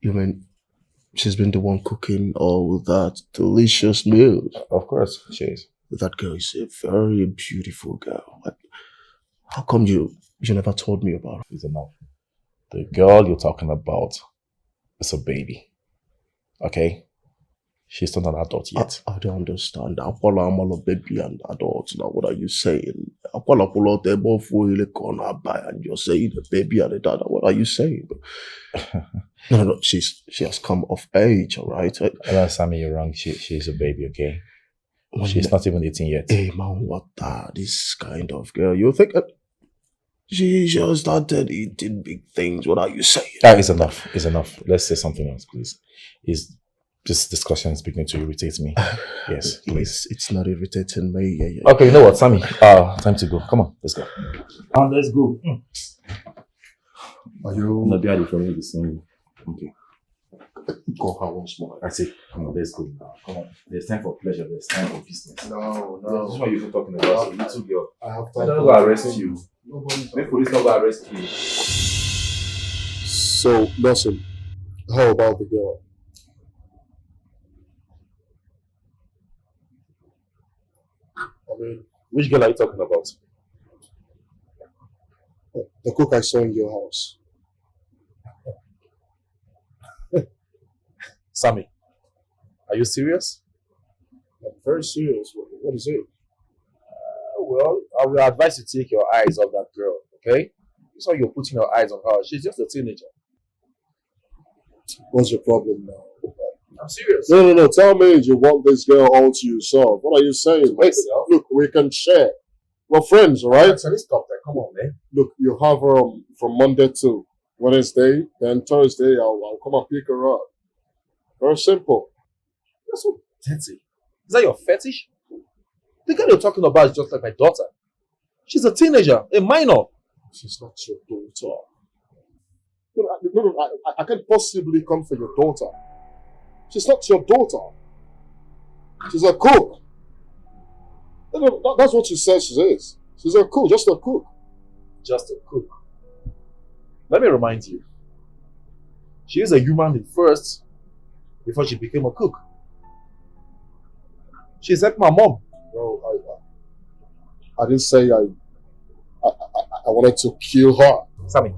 You mean she's been the one cooking all that delicious meals? Of course, she is. That girl is a very beautiful girl. Like, how come you never told me about her? It's enough. The girl you're talking about is a baby. Okay? She's not an adult yet. I don't understand. I'm all a baby and adult. Now, what are you saying? And you're saying a baby and a dad. What are you saying? No. She has come of age, all right? No, Sammy, you're wrong. She's a baby, okay? She's not even 18 yet. Hey, man, what this kind of girl? You think she just started eating big things? What are you saying? It's enough. It's enough. Let's say something else, please. This discussion is beginning to irritate me. Yes, please. It's not irritating me. Yeah. Okay, you know what, Sammy? Time to go. Come on, let's go. Let's go. Are you? No, be from the same. Okay. Go her once more. I say, come on, let's go now. Come on. There's time for pleasure. There's time for business. No. This is what you've been talking about. So little girl. I have I time. don't go arrest you. Make police not go arrest you. So, listen. How about the girl? I mean, Which girl are you talking about? the cook I saw in your house. Sammy, are you serious? I'm very serious. What is it? Well, I will advise you to take your eyes off that girl, okay? So you're putting your eyes on her. She's just a teenager. What's your problem now? I'm serious. No. Tell me you want this girl all to yourself. What are you saying? Wait, look, we can share. We're friends, all right? So let's stop that. Come on, man. Look, you have her from Monday to Wednesday, then Thursday I'll come and pick her up. Very simple. You're so dirty. Is that your fetish? The girl you're talking about is just like my daughter. She's a teenager, a minor. She's not your daughter. No, I can't possibly come for your daughter. She's not your daughter. She's a cook. That's what she says she is. She's a cook, just a cook. Just a cook. Let me remind you. She is a human being first before she became a cook. She's like my mom. No, I didn't say I wanted to kill her. Sammy,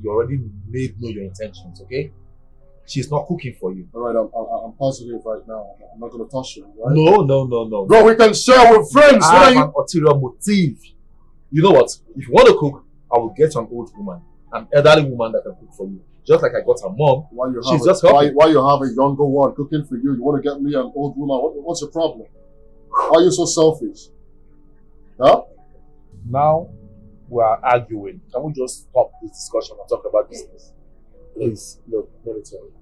you already made known your intentions, okay? She's not cooking for you. Alright, I'm positive right now. I'm not gonna touch her, right? No. Bro, we can share with friends. I have an ulterior motive. You know what? If you want to cook, I will get an old woman, an elderly woman that can cook for you. Just like I got her mom. She's just helping. Why you have a younger one cooking for you? You want to get me an old woman? What's your problem? Why are you so selfish? Huh? Now we are arguing. Can we just stop this discussion and talk about business? Please, look, let me tell you.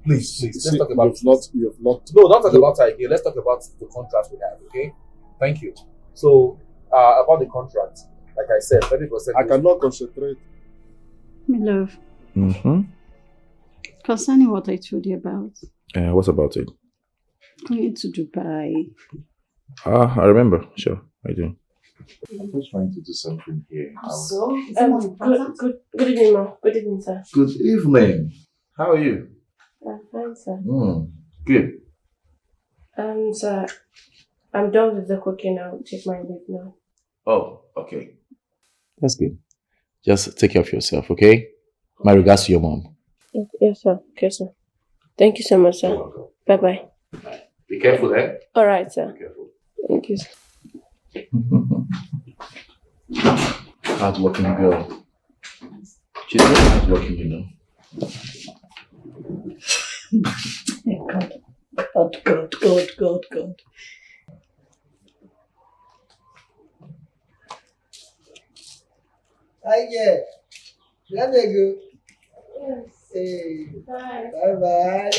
Please, let's talk about you've not. No, don't talk about her again. Let's talk about the contract we have, okay? Thank you. So, about the contract, like I said, 30%. I cannot concentrate. My love, Mm-hmm. concerning what I told you about, What about it? going to Dubai. I remember. Sure, I do. I'm just trying to do something here. Good evening, ma. Good evening, sir. Good evening. How are you? I'm fine, sir. Good. Sir, I'm done with the cooking. I'll take my leave now. Oh, okay. That's good. Just take care of yourself, okay? My regards to your mom. Yes, sir. Okay, sir. Thank you so much, sir. Bye-bye. Be careful there. All right, sir. Be careful. Thank you, sir. Hardworking girl. She's very hardworking, you know. God. Hi, yeah. Let me go. Yes. Hey. Bye. Bye-bye.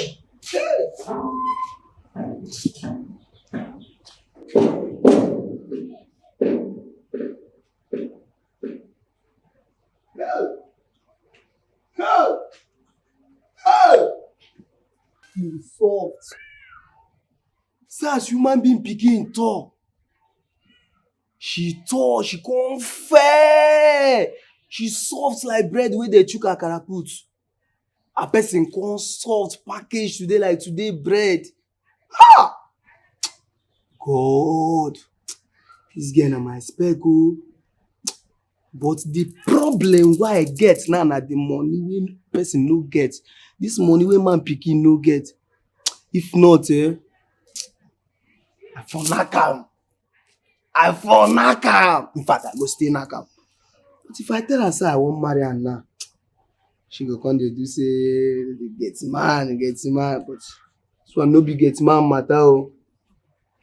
See as human being pikin tall. She tall, she come fair. She soft like bread wey dey chook akara put. A person come soft package today like today bread. Ha! God, this girl na my spec o. But the problem wey I get now na the money wey person no get. This money wey man pikin no get. If not, I for knack am. I for knack am. In fact, I go stay knack am. But if I tell her say I wan marry her now, she go come dey do say get man. But this one no be get man matter o.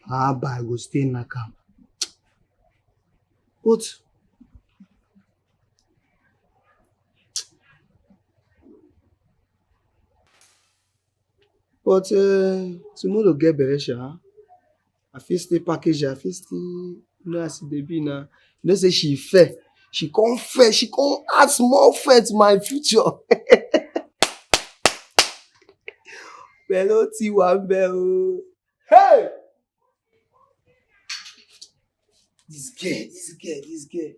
But I go stay knack am. But tomorrow get belle sha. I fit stay package, I fit still as baby now. You know say she fair. She come fair, she come add small fair to my future. Bello T1 Bell. Hey! This girl.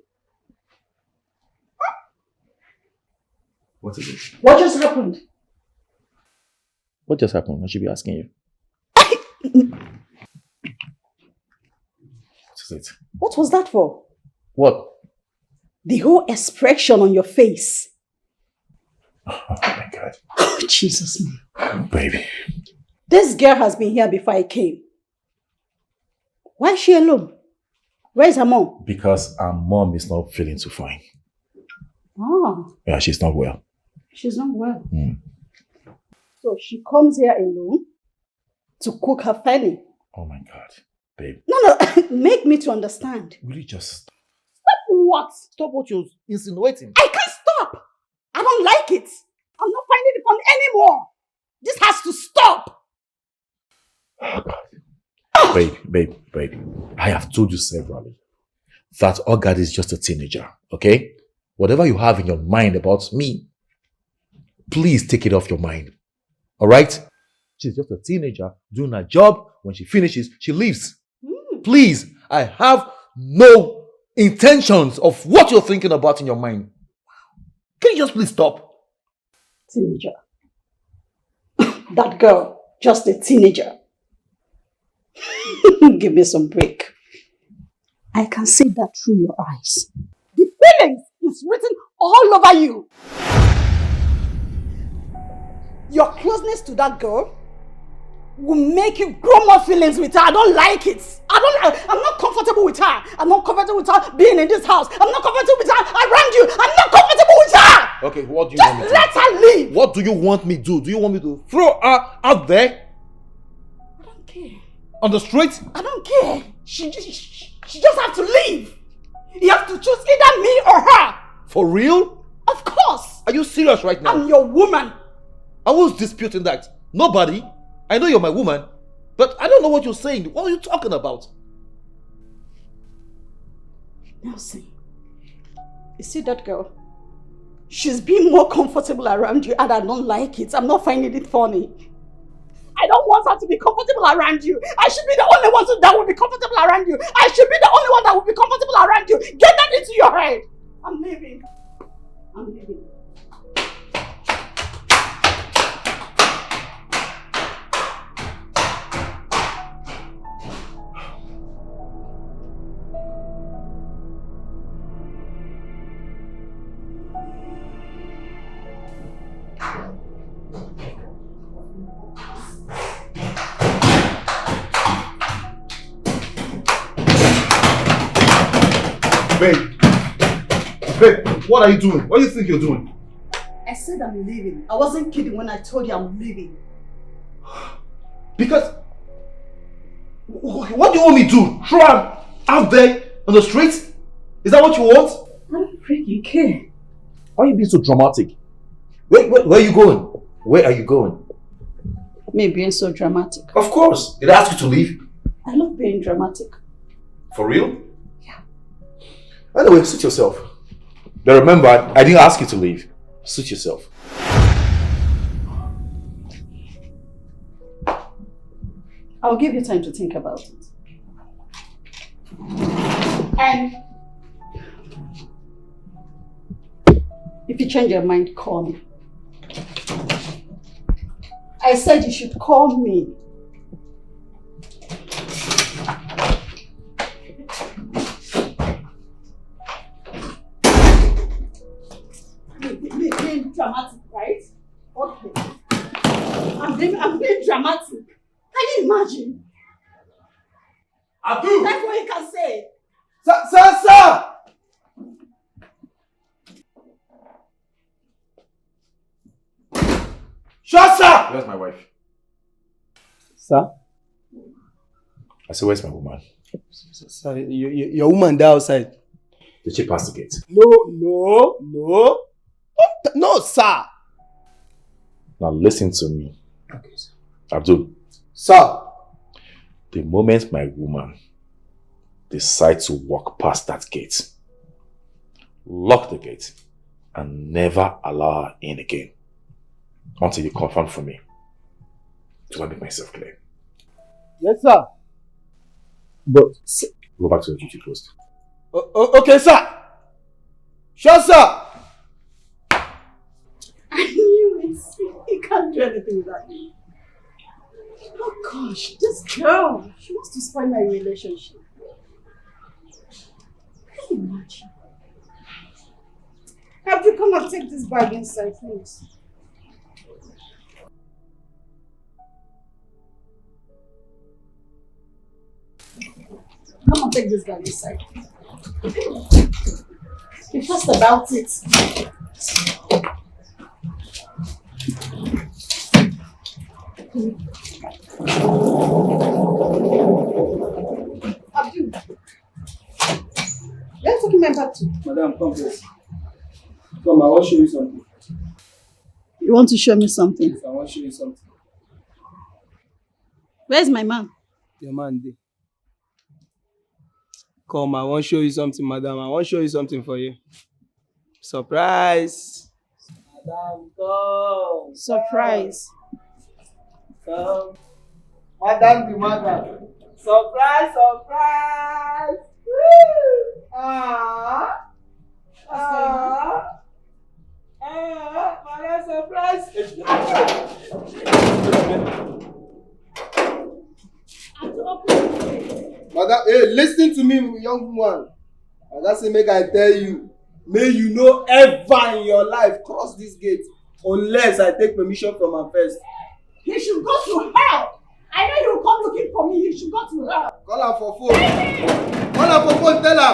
What is it? What just happened? What just happened? I should be asking you. What is it? What was that for? What? The whole expression on your face. Oh my God. Oh, Jesus, man. Baby. This girl has been here before I came. Why is she alone? Where is her mom? Because our mom is not feeling too fine. Oh. Yeah, she's not well. She's not well. So she comes here alone to cook her family. Oh my God, babe. No, make me to understand. Will you just Stop what? stop what you're insinuating? I can't stop. I don't like it. I'm not finding it fun anymore. This has to stop. Oh God. Babe. I have told you severally that Ogad is just a teenager, okay? Whatever you have in your mind about me, please take it off your mind. All right? She's just a teenager doing her job. When she finishes, she leaves. Please, I have no intentions of what you're thinking about in your mind. Can you just please stop? Teenager. That girl, just a teenager. Give me some break. I can see that through your eyes. The feelings is written all over you. Your closeness to that girl will make you grow more feelings with her. I don't like it. I'm not comfortable with her. I'm not comfortable with her being in this house. I'm not comfortable with her around you. I'm not comfortable with her. Okay, what do you Just want me to let her leave. What do you want me to do? Do you want me to throw her out there? I don't care. On the street? I don't care. She just have to leave. You have to choose either me or her. For real? Of course. Are you serious right now? I'm your woman. I was disputing that. Nobody. I know you're my woman, but I don't know what you're saying. What are you talking about? Nelson, you see that girl? She's being more comfortable around you and I don't like it. I'm not finding it funny. I don't want her to be comfortable around you. I should be the only one that will be comfortable around you. I should be the only one that will be comfortable around you. Get that into your head. I'm leaving. Babe, what are you doing? What do you think you're doing? I said I'm leaving. I wasn't kidding when I told you I'm leaving. Because... What do you want me to do? Throw her out there on the street? Is that what you want? I don't freaking care. Why are you being so dramatic? Where are you going? Where are you going? Me being so dramatic. Of course. Did I ask you to leave? I love being dramatic. For real? Yeah. Anyway, suit yourself. But remember, I didn't ask you to leave. Suit yourself. I'll give you time to think about it. And if you change your mind, call me. I said you should call me. Being dramatic, right? Okay. I'm being dramatic. Can you imagine? Abdul! That's what you can say. Sir! Shut up! Where's my wife? Sir? I said, where's my woman? Sir, your woman there outside. Did she pass the gate? No. No, sir. Now listen to me. Okay, sir. Abdul. Sir. The moment my woman decides to walk past that gate, lock the gate and never allow her in again until you confirm for me. Do I make myself clear? Yes, sir. But... Go back to the duty post. Okay, sir. Sure, sir. I knew it. You can't do anything without me. Oh gosh, this girl. She wants to spoil my relationship. Can you imagine? Have you come and take this bag inside, please? Come and take this bag inside. Be fast about it. Abdul, let's take my bag too. Madam, come please. Come, I want to show you something. You want to show me something? Yes, I want to show you something. Where's my man? Your man there. Come, I want to show you something, madam. I want to show you something for you. Surprise! Madam, come. Surprise. Come. Madam, the madam. Surprise! Woo! Madam, surprise! Madam, hey, listen to me, young woman. Madam say make I tell you, may you no ever in your life cross this gate unless I take permission from her first. He should go to hell. I know you will come looking for me. He should go to hell. Call her for phone. Call her for phone, tell her.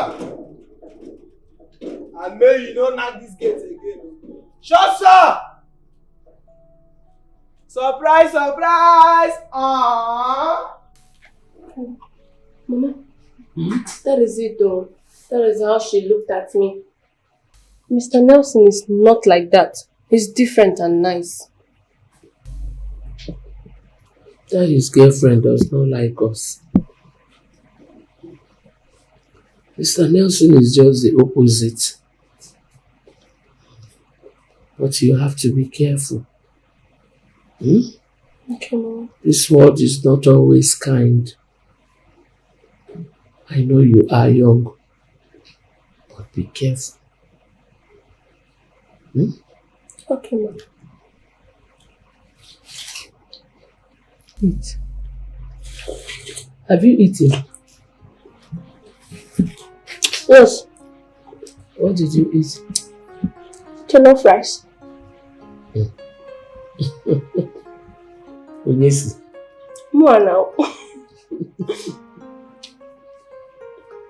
And may you not knock this gate again. Shut up! Surprise! Mama, that is it though. That is how she looked at me. Mr. Nelson is not like that. He's different and nice. That his girlfriend does not like us. Mr. Nelson is just the opposite. But you have to be careful. Okay, Mama. This world is not always kind. I know you are young, but be careful. Okay, Mama. Eat. Have you eaten? Yes. What did you eat? Jollof rice. Onyesi. More now.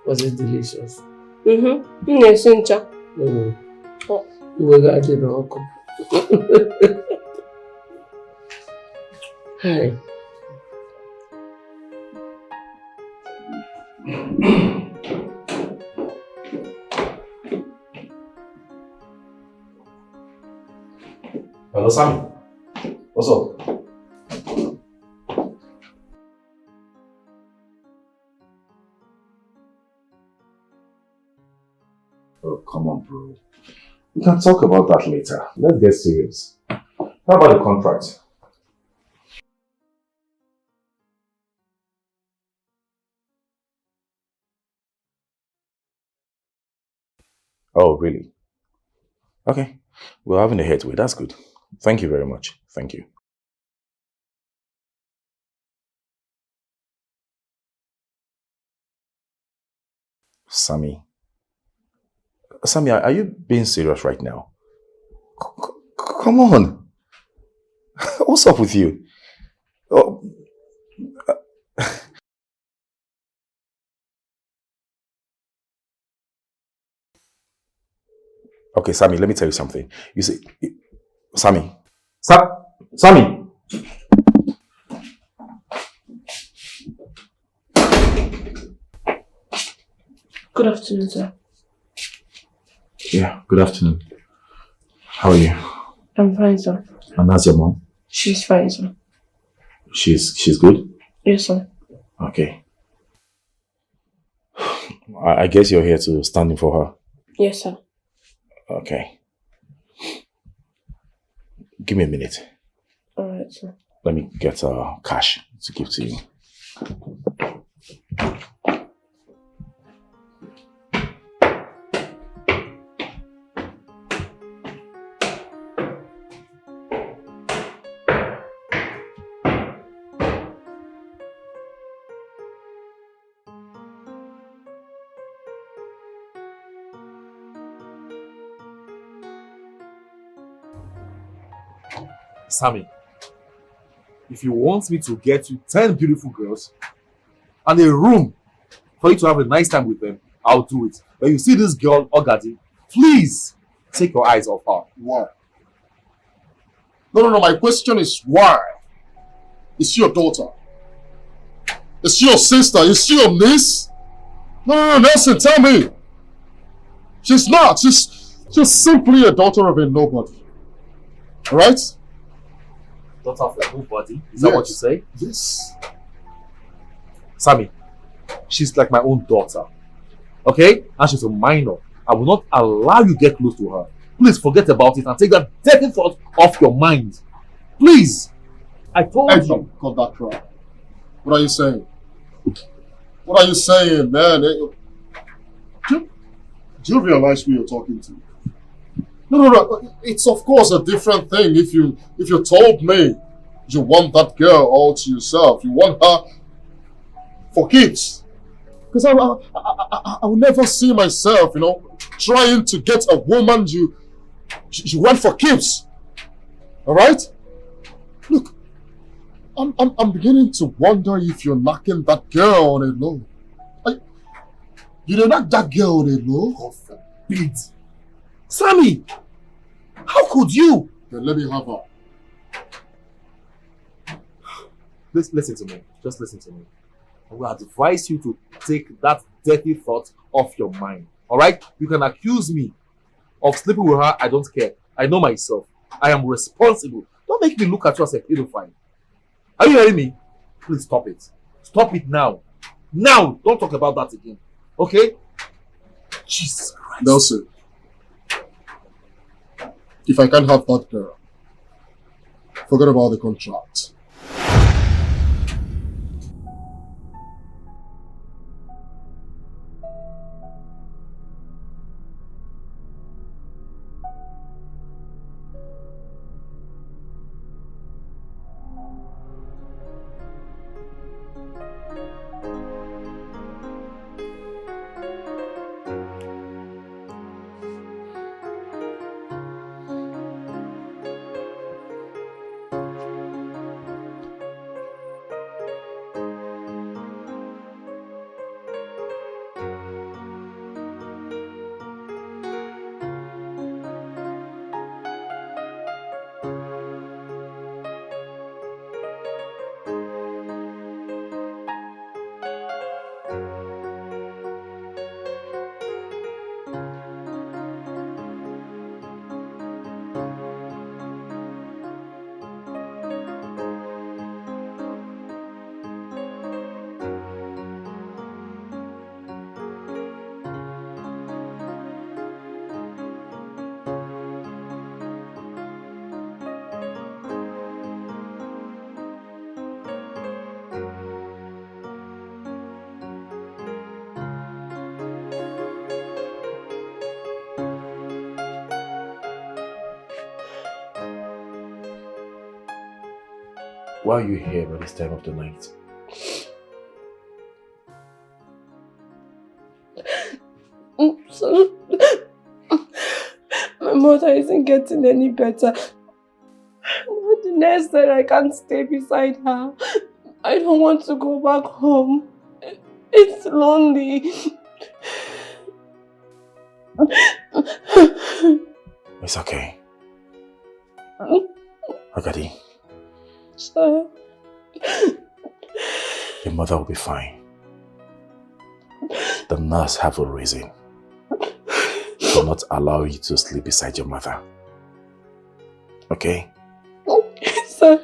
Was it delicious? Yes, Incha. No. You were getting uncle. Hi. Hello, Sammy. What's up? Oh, come on, bro. We can talk about that later. Let's get serious. How about the contract? Oh, really? Okay. We're having a headway. That's good. Thank you very much. Thank you. Sammy. Sammy, are you being serious right now? Come on. What's up with you? Oh, okay, Sammy, let me tell you something. You see, Sammy. Sammy! Good afternoon, sir. Yeah, good afternoon. How are you? I'm fine, sir. And that's your mom? She's fine, sir. She's good? Yes, sir. Okay. I guess you're here to stand in for her. Yes, sir. Okay. Give me a minute. Alright, sir. Let me get cash to give to you. Sammy, if you want me to get you 10 beautiful girls and a room for you to have a nice time with them, I'll do it. But you see this girl, Ogadinma, please take your eyes off her. Why? No. My question is why? Is she your daughter? Is she your sister? Is she your niece? No, Nelson, tell me. She's not. She's simply a daughter of a nobody. Alright? Daughter of a nobody? Is that what you say? Yes. Sammy, she's like my own daughter. Okay? And she's a minor. I will not allow you get close to her. Please forget about it and take that dirty thought off your mind. Please. I told you. Cut that crap. What are you saying? What are you saying, man? Do you realize who you're talking to? No. It's of course a different thing if you told me you want that girl all to yourself. You want her for kids. Because I will never see myself, trying to get a woman you want for kids. Alright? Look, I'm beginning to wonder if you're knocking that girl on a low. You don't knock that girl on a low? God forbid. Sammy! How could you? Then let me have her. Listen to me. Just listen to me. I will advise you to take that dirty thought off your mind. Alright? You can accuse me of sleeping with her. I don't care. I know myself. I am responsible. Don't make me look at you as a pedophile. Are you hearing me? Please stop it. Stop it now. Now! Don't talk about that again. Okay? Jesus Christ. Nelson, if I can't have that girl, forget about the contract. Why are you here at this time of the night? So, my mother isn't getting any better. The nurse said I can't stay beside her. I don't want to go back home. It's lonely. It's okay. Ogadi. Sir. Your mother will be fine. The nurse have a reason for not allowing you to sleep beside your mother. Okay? Sir.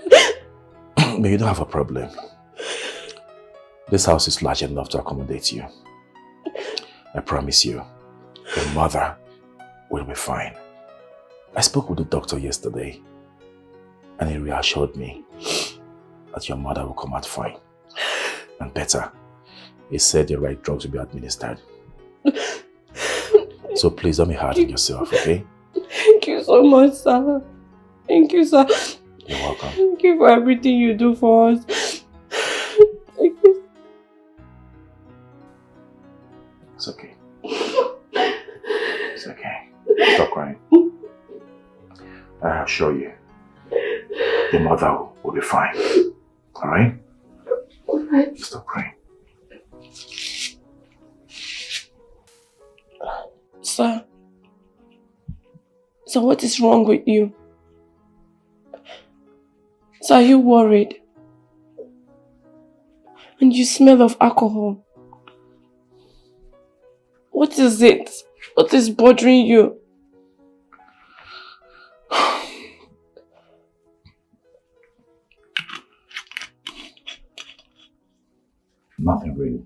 But you don't have a problem. This house is large enough to accommodate you. I promise you, your mother will be fine. I spoke with the doctor yesterday and he reassured me that your mother will come out fine and better. He said the right drugs will be administered. So please don't be hard on yourself, okay? Thank you so much, sir. Thank you, sir. You're welcome. Thank you for everything you do for us. Thank you. It's okay. It's okay. Stop crying. I assure you, your mother will be fine. Alright? Alright. Stop crying. Sir. So what is wrong with you? So are you worried? And you smell of alcohol. What is it? What is bothering you? Nothing really.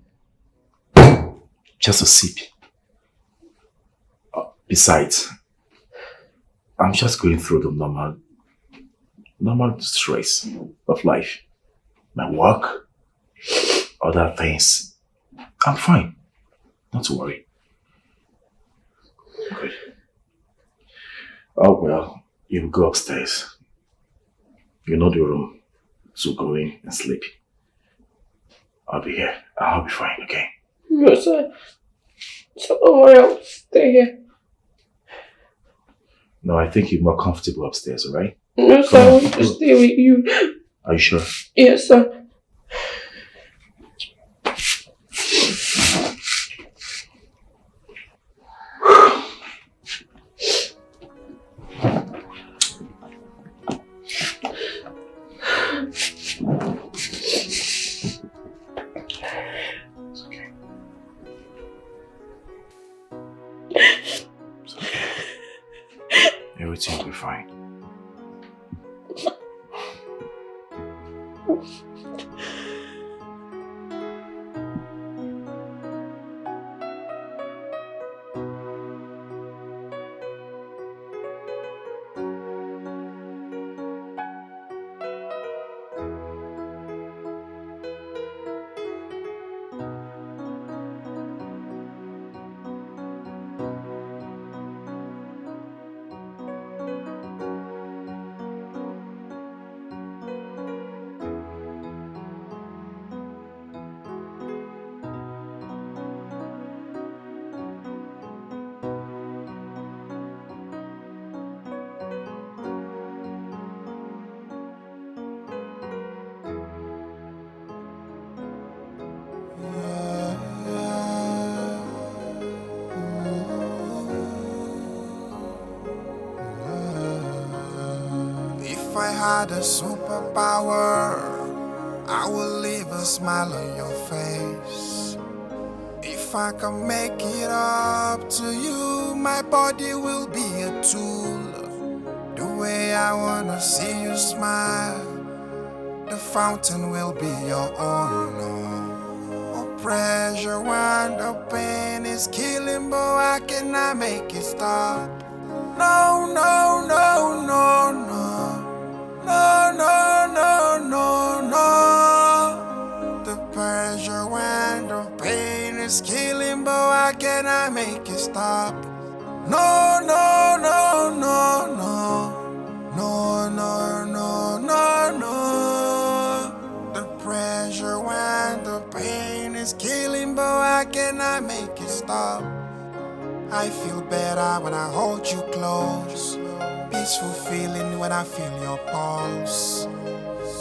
Just a sip. Besides, I'm just going through the normal stress of life. My work, other things. I'm fine. Not to worry. Good. Oh well, you go upstairs. You know the room. So go in and sleep. I'll be here. I'll be fine, okay? No, sir. So don't worry, I'll stay here. No, I think you're more comfortable upstairs, alright? No, sir, I want to stay with you. Are you sure? Yes, sir. Everything will be fine. If I had a superpower, I will leave a smile on your face. If I can make it up to you, my body will be a tool. The way I wanna see you smile, the fountain will be your own. Oh, pressure when the pain is killing, but I cannot make it stop. No, no, no, no, no. No, no, no, no, no. The pressure when the pain is killing, but I cannot make it stop. No, no, no, no, no. No, no, no, no, no. Pain is killing, but why can't I make it stop? I feel better when I hold you close. Peaceful feeling when I feel your pulse.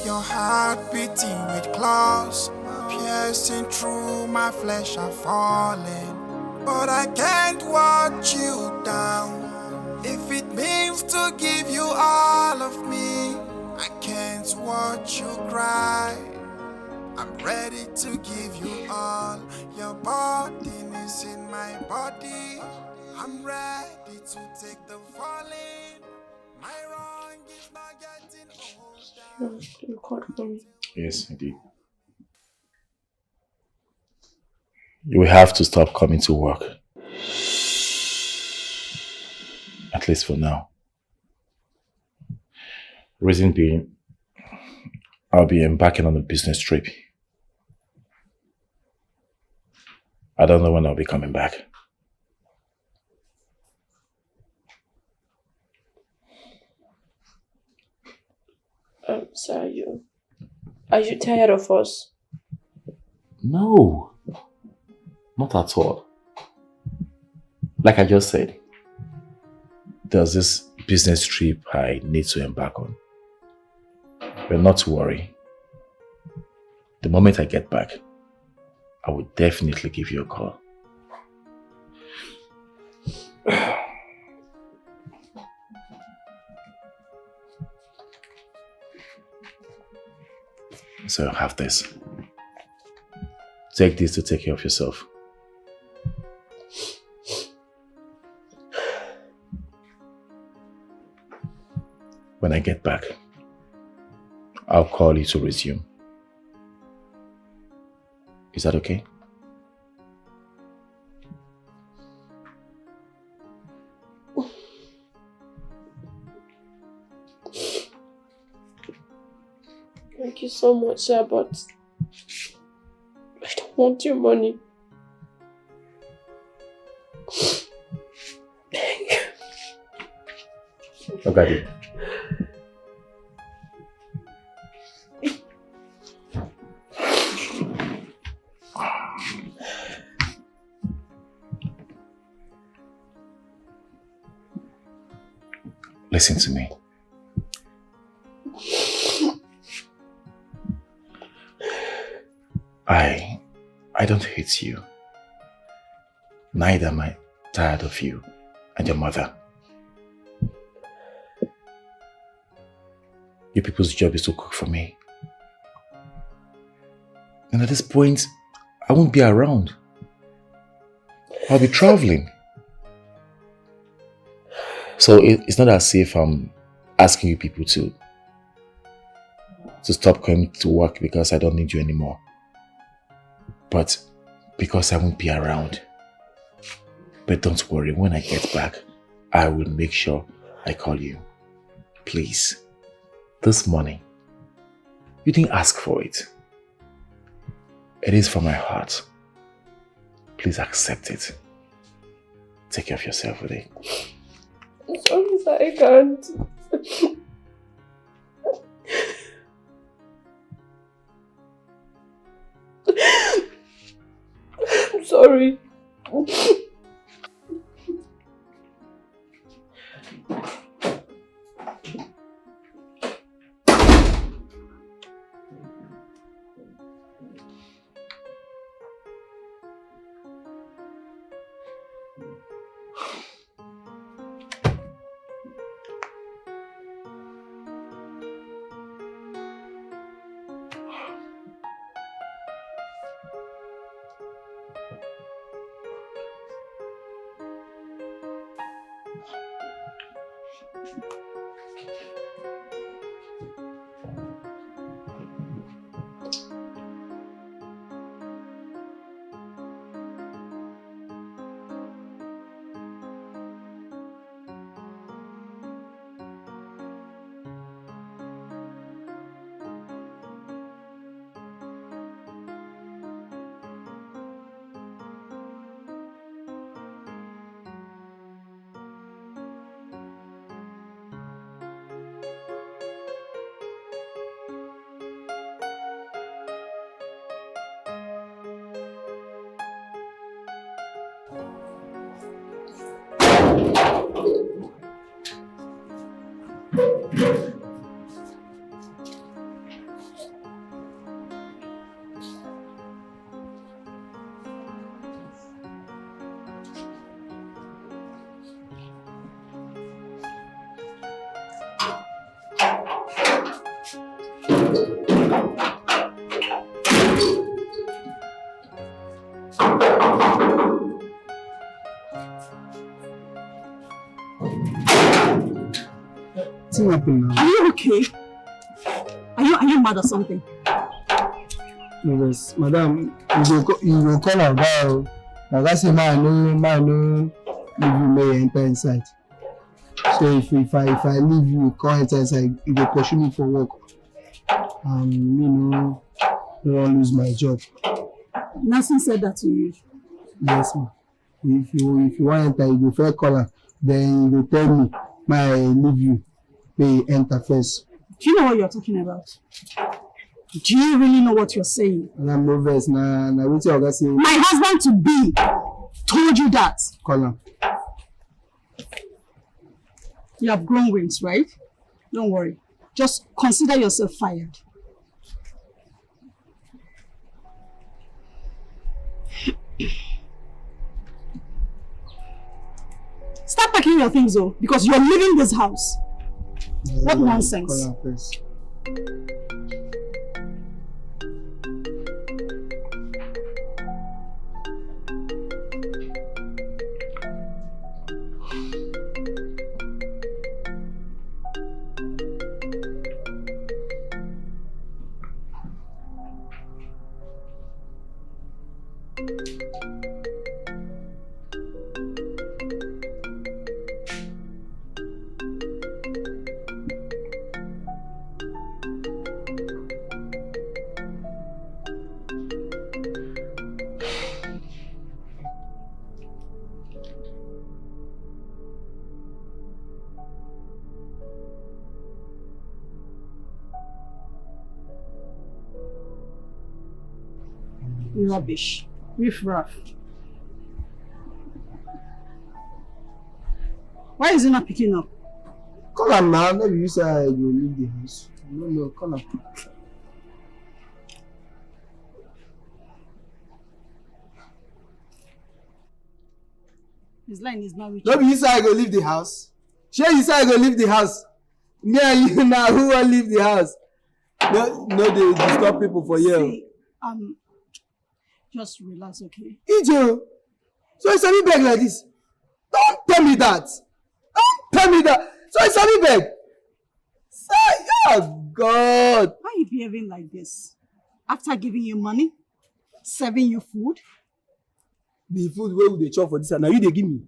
Your heart beating with claws, piercing through my flesh are falling. But I can't watch you down. If it means to give you all of me, I can't watch you cry. I'm ready to give you all. Your body is in my body. I'm ready to take the falling. My wrong is not getting older. You called for me. Yes, indeed. You will have to stop coming to work. At least for now. Reason being, I'll be embarking on a business trip. I don't know when I'll be coming back. So are you tired of us? No, not at all. Like I just said, there's this business trip I need to embark on. But not to worry. The moment I get back, I will definitely give you a call. So have this. Take this to take care of yourself. When I get back, I'll call you to resume. Is that okay? Thank you so much, sir, but I don't want your money. Ogadinma. Listen to me. I don't hate you. Neither am I tired of you and your mother. You people's job is to cook for me. And at this point, I won't be around. I'll be traveling. So it's not as if I'm asking you people to stop coming to work because I don't need you anymore. But because I won't be around. But don't worry, when I get back, I will make sure I call you. Please, this money, you didn't ask for it. It is from my heart. Please accept it. Take care of yourself with it. Sorry, sir, I can't. I'm sorry. What's happening now? Are you okay? Are you mad or something? No, yes, madam, you go call her girl. Oga say, no, leave you may enter inside. So if I leave you, come enter inside, you go pursue me for work. You don't lose my job. Nothing said that to you. Yes, ma'am. If you want to enter, you go first call her. Then you go tell me, may I leave you, may enter first. Do you know what you're talking about? Do you really know what you're saying? I'm no verse. Nah, what you Oga say? My husband to be told you that. Call her. You have grown wings, right? Don't worry. Just consider yourself fired. Start packing your things though, because you're leaving this house. What nonsense. Call her first. Rubbish. Riff raff. Why is it not picking up? Call her now. Maybe you say I go leave the house. No, call her. His line is not reaching. Maybe you say I go leave the house. Sure, you say I go leave the house. Me and you now, who will leave the house? No, they disturb people for you. See, just relax, okay? Ijo, so it's a beg like this. Don't tell me that. Don't tell me that. So it's a beg. Say, oh God. Why are you behaving like this? After giving you money, serving you food? The food where would they chop for this? Now you they give me.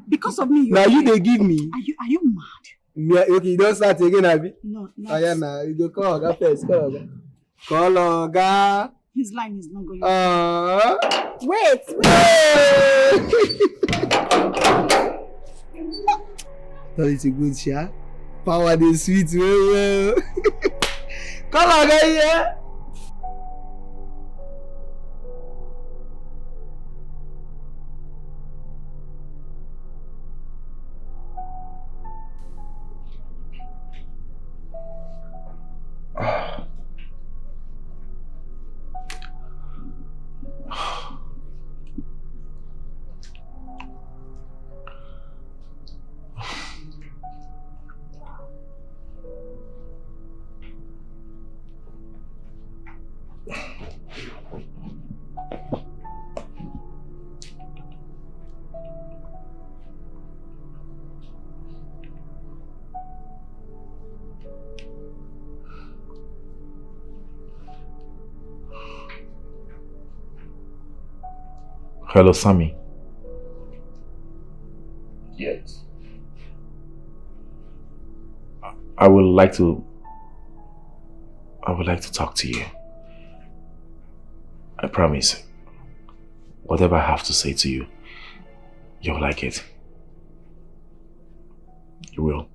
Because of me, now you they give me. Are you mad? Yeah, okay, you don't start again, Abby. No. Oh yeah, now you go call Oga first. Call Oga. Call Oga. His line is not going. Wait. That is a good shot. Power the sweet well. Call Oga here. Hello, Sammy. Yes. I would like to talk to you. I promise. Whatever I have to say to you, you'll like it. You will.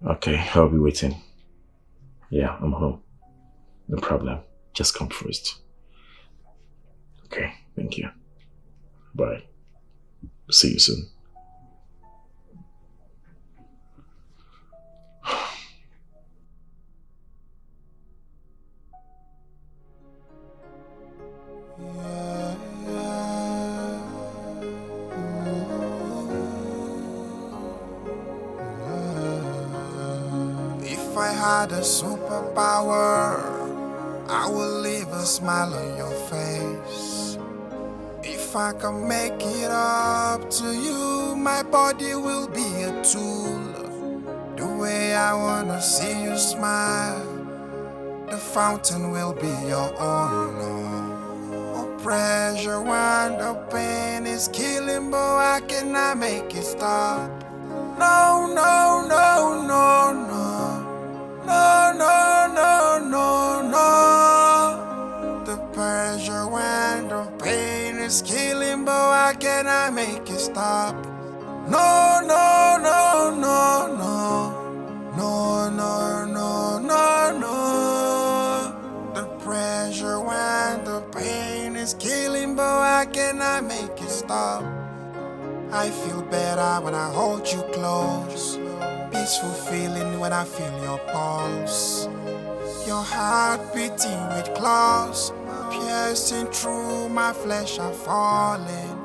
Okay, I'll be waiting. Yeah, I'm home. No problem. Just come first. Okay, thank you. Bye. See you soon. had a superpower, I will leave a smile on your face. If I can make it up to you, my body will be a tool. The way I wanna see you smile, the fountain will be your own. Oh, pressure when the pain is killing, but I cannot make it stop. No, no, no, no, no. No, no, no, no, no. The pressure when the pain is killing, but I cannot make it stop. No, no, no, no, no. No, no, no, no, no. The pressure when the pain is killing, but I cannot make it stop. I feel better when I hold you close. Peaceful feeling when I feel your pulse. Your heart beating with claws, piercing through my flesh are falling.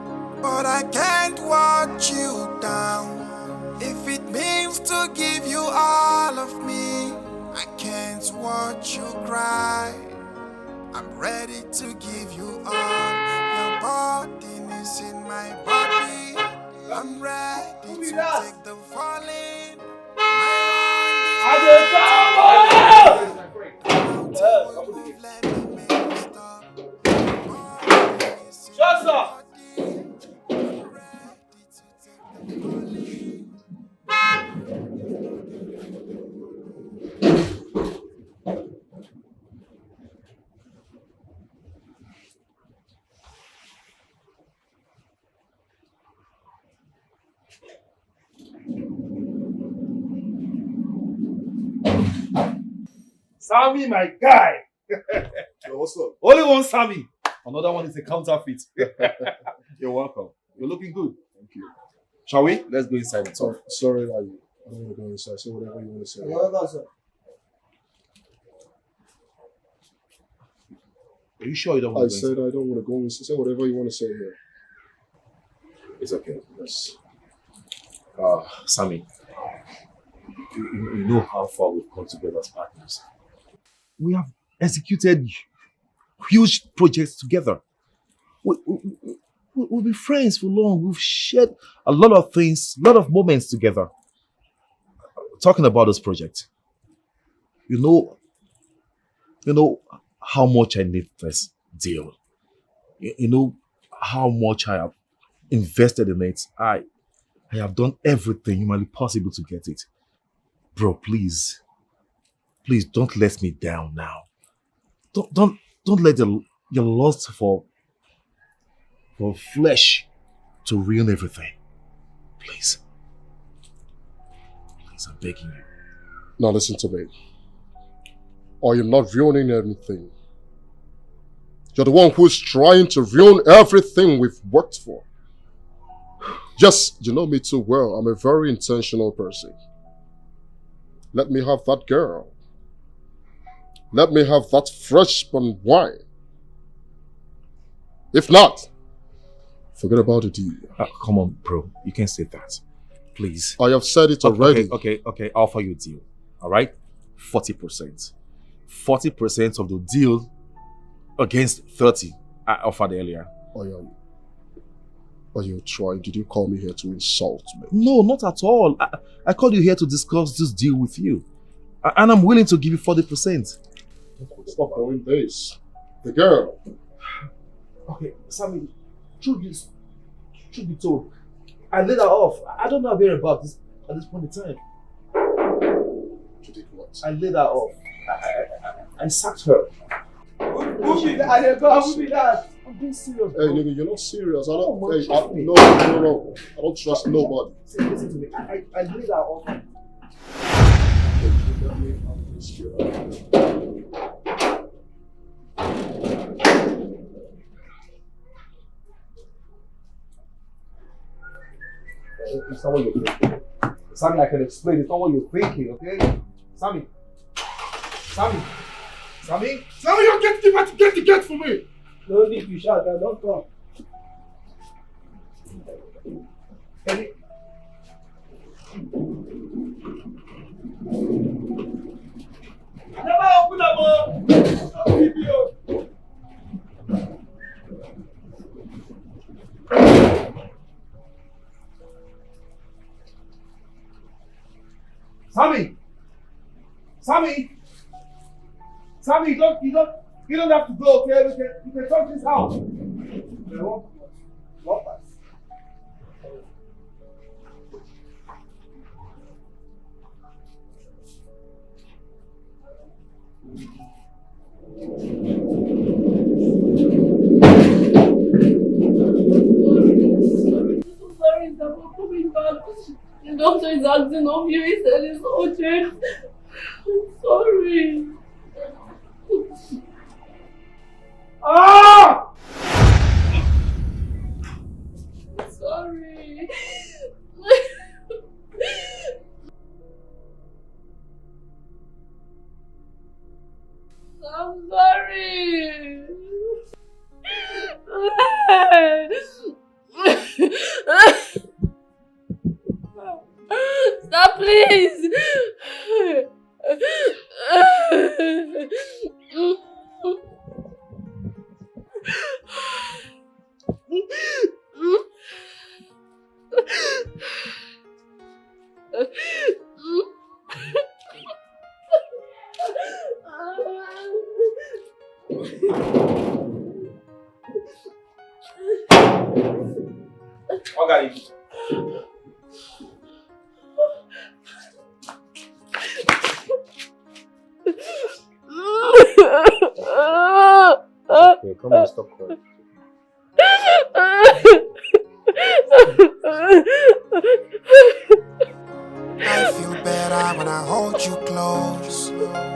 But I can't watch you down. If it means to give you all of me, I can't watch you cry. I'm ready to give you all. Your body is in my body. I'm ready to take the falling. Shut up! Sammy, my guy. Yo, what's up? Only one Sammy. Another one is a counterfeit. You're welcome. You're looking good. Thank you. Shall we? Let's go inside and talk. Sorry, I don't want to go inside. Say whatever you want to say. You're welcome, sir. Are you sure you don't I want to go said inside? I don't want to go inside. Say whatever you want to say here. It's okay. Yes. Sammy, you know how far we've come together as partners. We have executed huge projects together. We'll be friends for long. We've shared a lot of things, a lot of moments together. Talking about this project, you know how much I need this deal. You know how much I have invested in it. I have done everything humanly possible to get it. Bro, please don't let me down now. Don't let your lust for flesh to ruin everything. Please, I'm begging you. Now listen to me. I am not ruining anything. You're the one who's trying to ruin everything we've worked for. Yes, you know me too well. I'm a very intentional person. Let me have that girl. Let me have that freshman wine. If not, forget about the deal. Come on, bro. You can't say that. Please. I have said it already. Okay. I'll offer you a deal. All right? 40%. 40% of the deal against 30 I offered earlier. Are you trying? Did you call me here to insult me? No, not at all. I called you here to discuss this deal with you. And I'm willing to give you 40%. Stop doing this. The girl. Okay, Sammy, truth be told, I laid her off. I don't know about this at this point in time. You did what? I laid her off. I sacked her. Who be that? Who be that? I'm being serious. Hey, nigga, you're not serious. No. I don't trust nobody. Listen to me. I laid her off. It's not what you're thinking. Sammy, I can explain. It's not what you're thinking, okay? Sammy, you get for me. No need to shout. Don't come. Kenny. Sammy! Sammy! Sammy, you don't have to go, okay? You can touch this house. What pass? Sorry, I'm coming back. The doctor is acting of you. He said it's urgent. I'm sorry. Ah! I'm sorry. I'm sorry. Stop, please. Ogadinma. Okay, come on, stop crying. I feel better when I hold you close.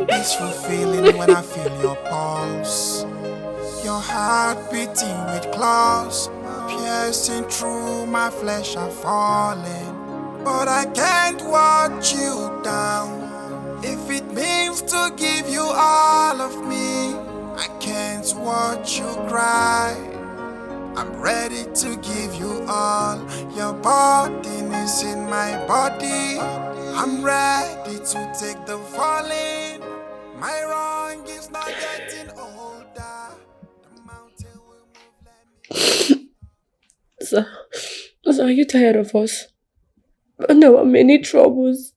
Peaceful feeling when I feel your pulse. Your heart beating with claws, piercing through my flesh are falling. But I can't watch you down. If it means to give you all of me, I can't watch you cry. I'm ready to give you all. Your body is in my body. I'm ready to take the falling. My wrong is not getting older. The mountain will move, let me. So are you tired of us? And there were many troubles.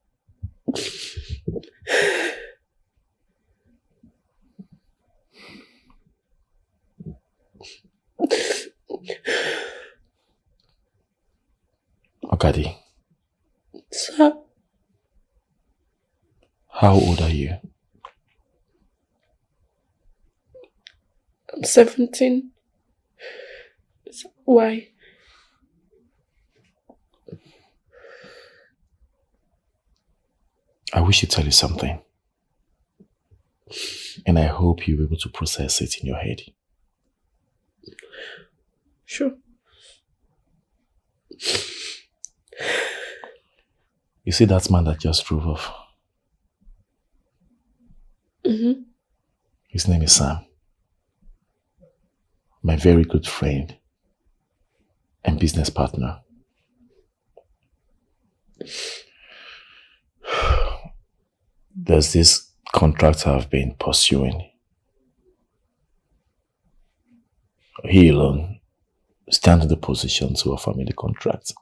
Ogadi. Sir? How old are you? I'm 17. Why? I wish to tell you something. And I hope you're able to process it in your head. Sure. You see that man that just drove off? Mm-hmm. His name is Sam. My very good friend and business partner. There's this contract I've been pursuing. He alone stands in the position to offer me the contract.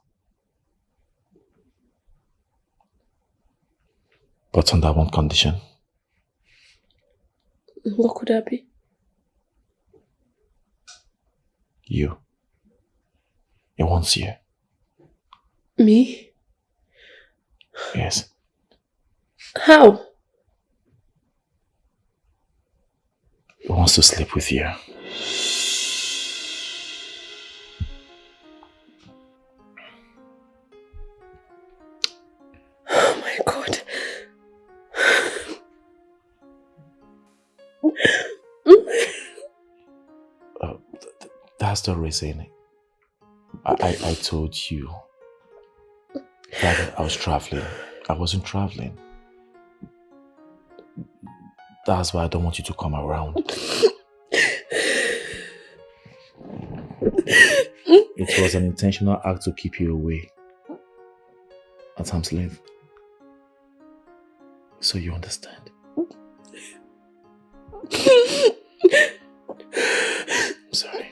But on that one condition. What could that be? You. He wants you. Me? Yes. How? He wants to sleep with you. Oh my God. That's the reason I told you that I was traveling. I wasn't traveling. That's why I don't want you to come around. It was an intentional act to keep you away at arm's length. So you understand? I'm sorry.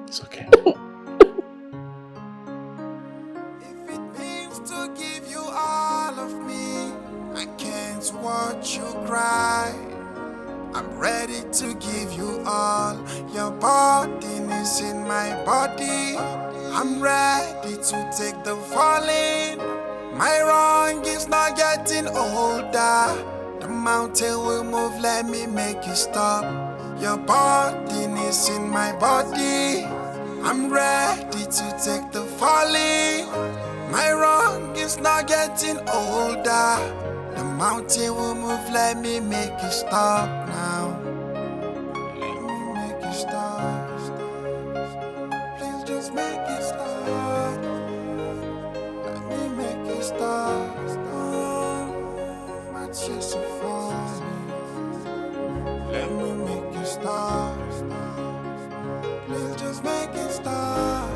It's okay. If it means to give you all of me, I can't watch you cry. I'm ready to give you all. Your body is in my body. I'm ready to take the falling. My wrong is not getting older. The mountain will move, let me make you stop. Your body is in my body. I'm ready to take the falling. My wrong is not getting older. The mountain will move, let me make you stop now. Let me make you stop. Please just make it stop. Let me make it stop. My tears are falling. Let me make it stop. Please just make it stop.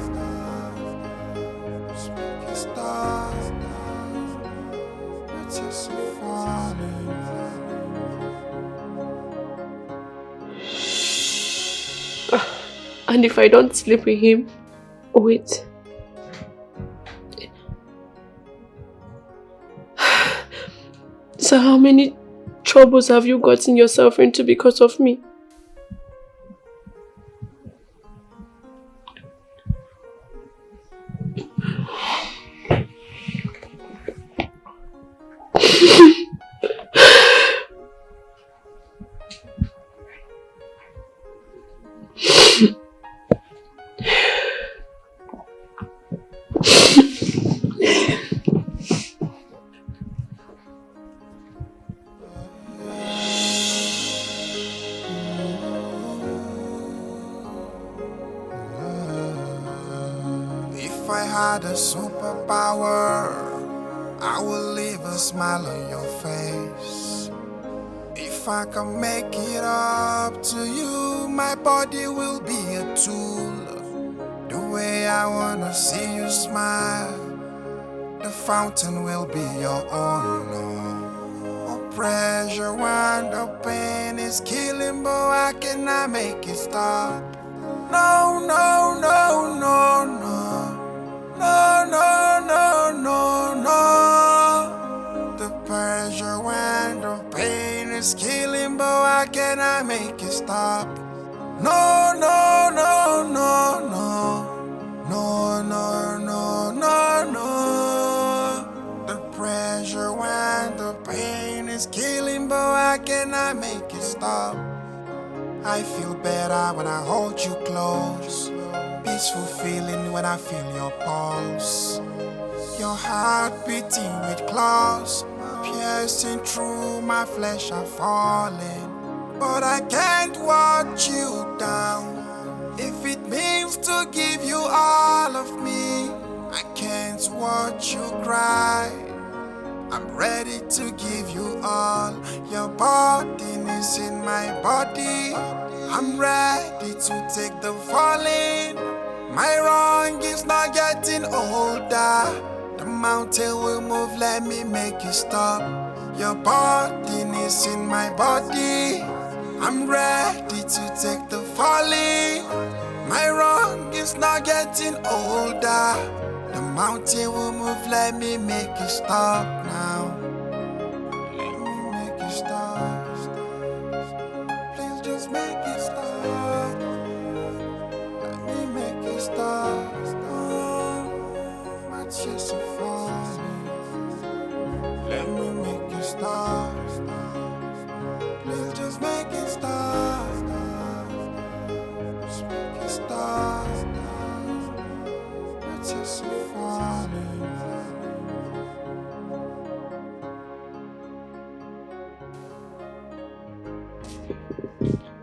Just make it stop. My tears are falling. And if I don't sleep with him, wait. So how many troubles have you gotten yourself into because of me? If I had a superpower, I will leave a smile on your face. If I can make it up to you, my body will be a tool. The way I wanna see you smile, the fountain will be your own. Oh, pressure when the pain is killing, but I cannot make it stop. No, no, no, no, no. No, no, no, no, no. The pressure when the pain is killing, but I cannot make it stop. No, no, no, no, no. No, no, no, no, no. The pressure when the pain is killing, but I cannot make it stop. I feel better when I hold you close. Peaceful feeling when I feel your pulse. Your heart beating with claws, piercing through my flesh are falling. But I can't watch you down. If it means to give you all of me, I can't watch you cry. I'm ready to give you all. Your body is in my body. I'm ready to take the falling. My wrong is not getting older. The mountain will move, let me make you stop. Your body is in my body. I'm ready to take the falling. My wrong is not getting older. The mountain will move, let me make you stop now. Let me make you stop. Please just make it stop. Let me make it stop. My tears are falling. Let me make it stop. Please just make it stop. Just make it stop. My tears are falling.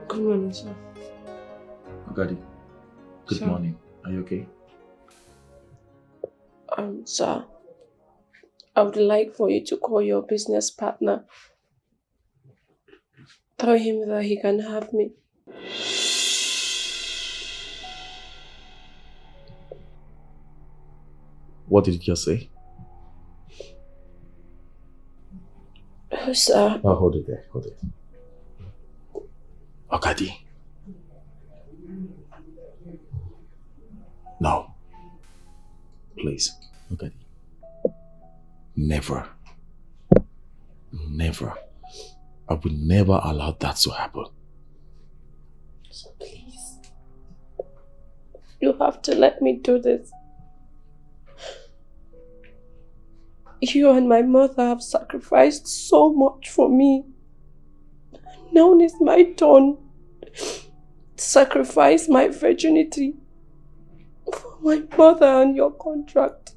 Good morning, sir. Ogadi, good Sir. morning. Are you okay? Sir, I would like for you to call your business partner. Tell him that he can have me. What did you just say? Sir. Oh, hold it there, hold it. Okadi. No. Please, Okadi. Never. Never. I would never allow that to happen. So please. You have to let me do this. You and my mother have sacrificed so much for me. Now it's my turn to sacrifice my virginity for my mother and your contract.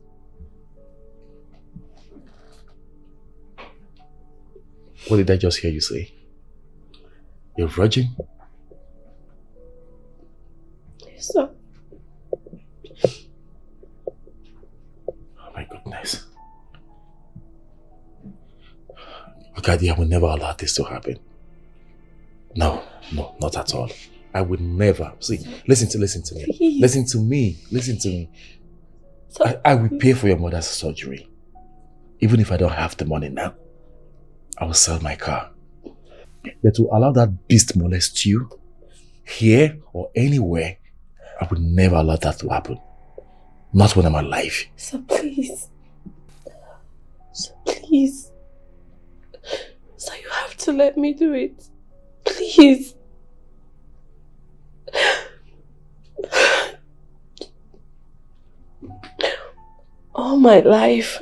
What did I just hear you say? You're a virgin? Yes, sir. Oh my goodness. Okadi, I will never allow this to happen. No, not at all. I would never. See, listen to me. Please. Listen to me. I will pay for your mother's surgery. Even if I don't have the money now, I will sell my car. But to allow that beast molest you, here or anywhere, I would never allow that to happen. Not when I'm alive. So please. So please. So you have to let me do it. Please. All my life,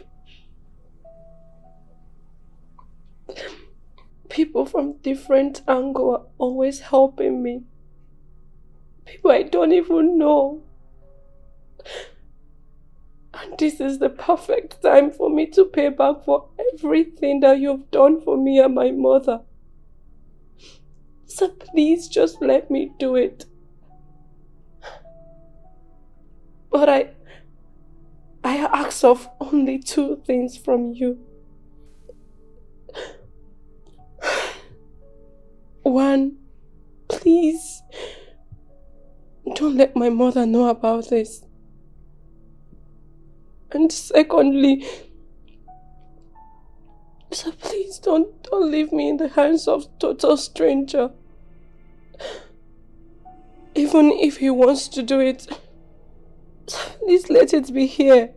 people from different angles are always helping me. People I don't even know. And this is the perfect time for me to pay back for everything that you've done for me and my mother. So please just let me do it. But I ask of only 2 things from you. 1, please don't let my mother know about this. And secondly, so please don't leave me in the hands of total stranger. Even if he wants to do it, so please let it be here.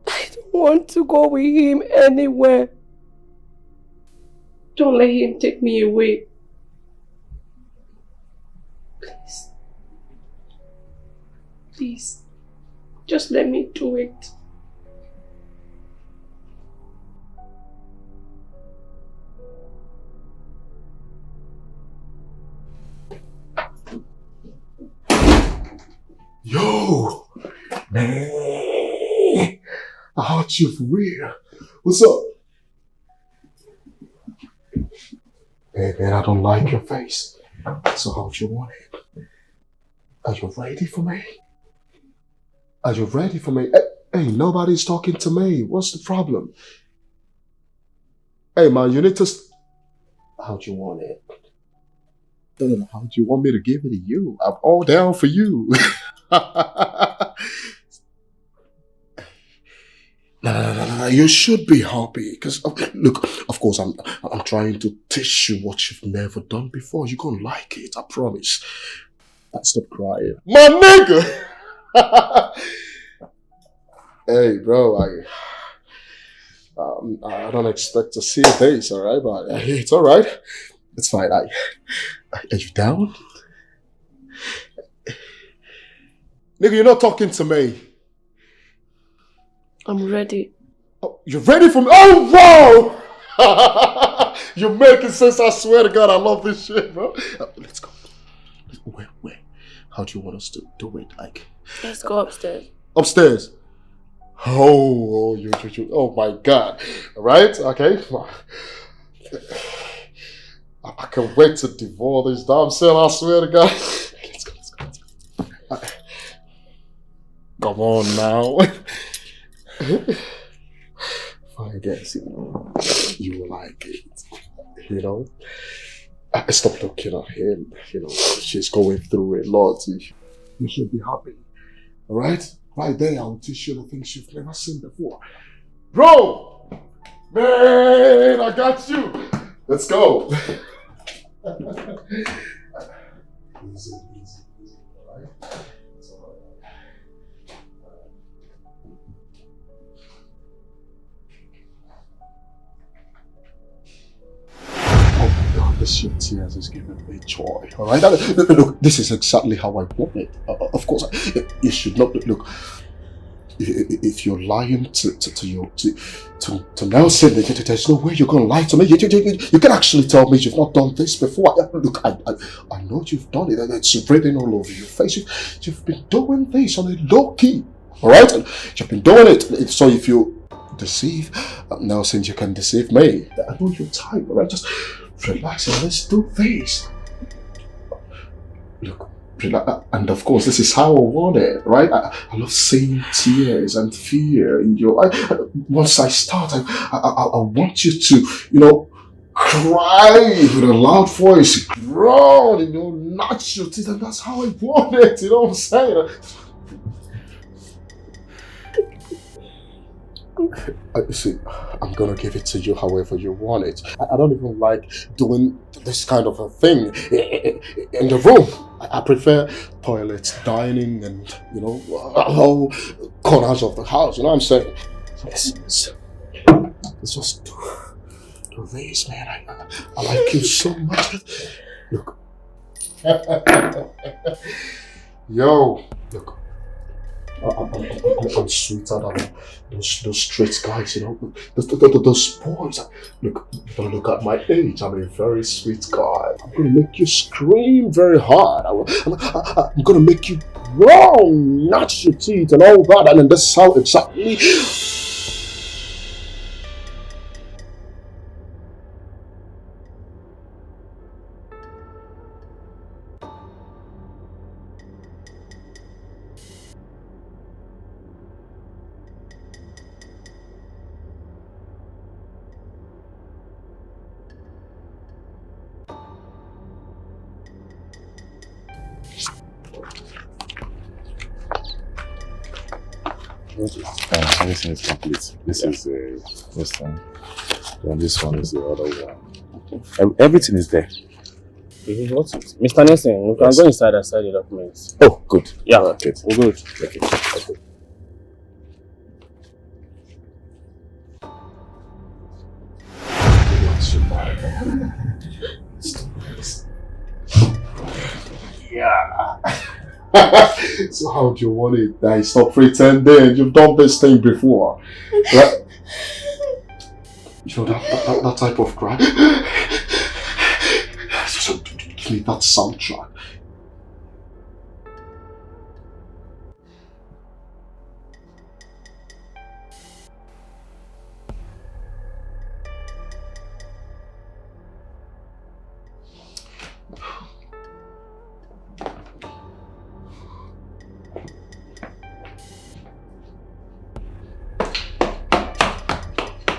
I don't want to go with him anywhere. Don't let him take me away. Please. Please. Just let me do it. Yo! Man! I heard you for real. What's up? Hey man, I don't like your face. So how you want it? Are you ready for me? Are you ready for me? Hey, nobody's talking to me. What's the problem? Hey man, you need to... How do you want it? How do you want me to give it to you? I'm all down for you. No. You should be happy. Because, look, of course, I'm trying to teach you what you've never done before. You're going to like it, I promise. Stop crying. My nigga! Hey, bro, I don't expect to see this, alright? But it's alright. It's fine. Are you down? Nigga, you're not talking to me. I'm ready. Oh, you're ready for me? Oh, wow! You're making sense. I swear to God, I love this shit, bro. Let's go. Where? How do you want us to do it? Like, let's go upstairs. Upstairs? Oh, you. Oh my God. All right? Okay. I can't wait to devour this damn cell, I swear to God. Let's go. Come on now. I guess, you will like it, Stop looking at him, she's going through a lot. You should be happy, alright? Right there, I'll teach you the things you've never seen before. Bro! Man, I got you. Let's go. Easy, all right? It's all right. Oh my God, this your tears is giving me joy, all right? Look, this is exactly how I want it. Of course, you should not look. If you're lying to Nelson, there's no way you're gonna lie to me. You can actually tell me you've not done this before. Look, I know you've done it. It's written all over your face. You've been doing this on a low key, all right? You've been doing it. So if you deceive Nelson, you can deceive me. I know your type, all right? Just relax and let's do this. Look. And of course, this is how I want it, right? I love seeing tears and fear in your eyes. Once I start, I want you to, cry with a loud voice, groan, gnatch your teeth, and that's how I want it, you know what I'm saying? See, I'm gonna give it to you however you want it. I don't even like doing this kind of a thing in the room. I prefer toilets, dining, and all corners of the house. You know what I'm saying? Let's just do this, man. I like you so much. Look, yo, look. I'm sweeter than those street guys, those boys. Look, don't look at my age. I'm a very sweet guy. I'm gonna make you scream very hard. I'm gonna make you groan, gnatch your teeth, and all that. And then that's how exactly. Everything is complete. This is this one, and this one is the other one. Everything is there. Mr. Nelson, we can go inside and sign the documents. Oh, good. Yeah, okay. We're good. Okay. Yeah. So how do you want it? Now stop pretending. You've done this thing before. Right? That type of cry. So give me that soundtrack.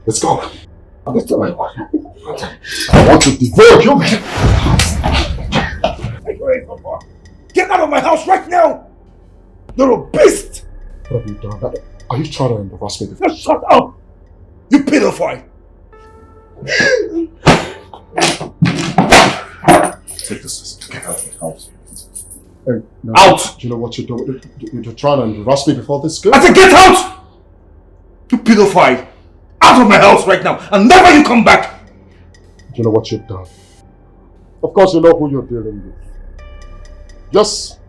Let's go. I want to devour you, man. Get out of my house right now! You're a beast! What have you done? Are you trying to embarrass me? Just shut up! You pedophile! Take this. Get out of the house. Hey, no, out! Do you know what you're doing? You're trying to embarrass me before this girl? I said get out! You pedophile! Out of my house right now, and never you come back! Do you know what you've done? Of course you know who you're dealing with. Yes.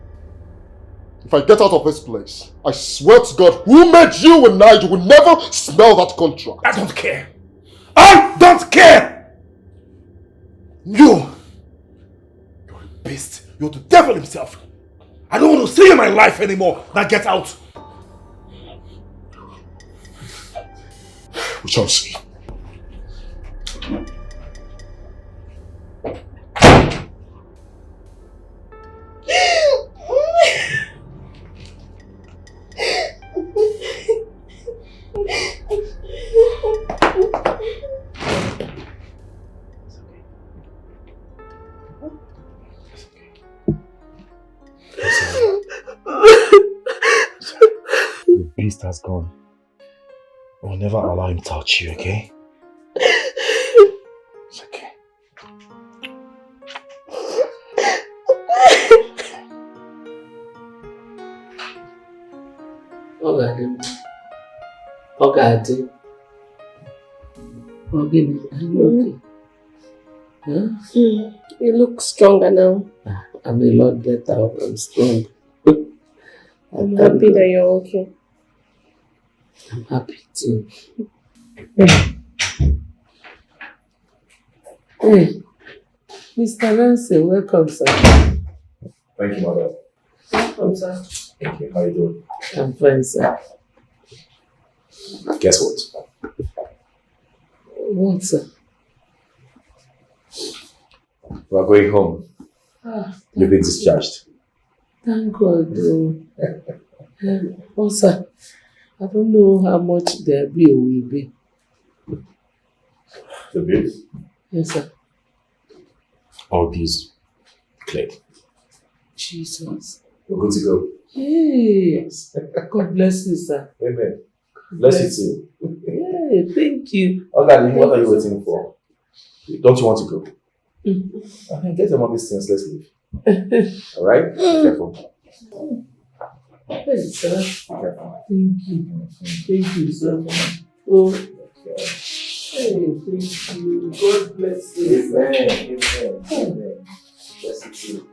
If I get out of this place, I swear to God, who made you and Nigel will never smell that contract. I don't care. I don't care! You're a beast. You're the devil himself. I don't want to see you in my life anymore. Now get out. We shall see. The beast has gone. I will never allow him to touch you, okay? It's okay. Ogadinma. Ogadinma. Ogadinma, are you okay? Huh? You look stronger now. I'm a lot better. I'm strong. I'm happy that you're okay. I'm happy too. Hey, Mr. Nancy, welcome, sir. Thank you, mother. Welcome, sir. Thank you. How are you doing? I'm fine, sir. Guess what? What, sir? We are going home. You've been discharged. Thank God. Oh, sir, I don't know how much the bill will be. The bill? Yes, sir. All these cleared. Jesus. We're good to go. Hey, God bless you, sir. Amen. Bless you too. Hey, thank you. Okay, what are you waiting for? Don't you want to go? Mm-hmm. Get your mommy's things, let's leave. Alright? Be careful. Hey, sir. Be careful. Thank you. Thank you, sir. Oh, hey, thank you. God bless you. Amen. Amen. Bless you too.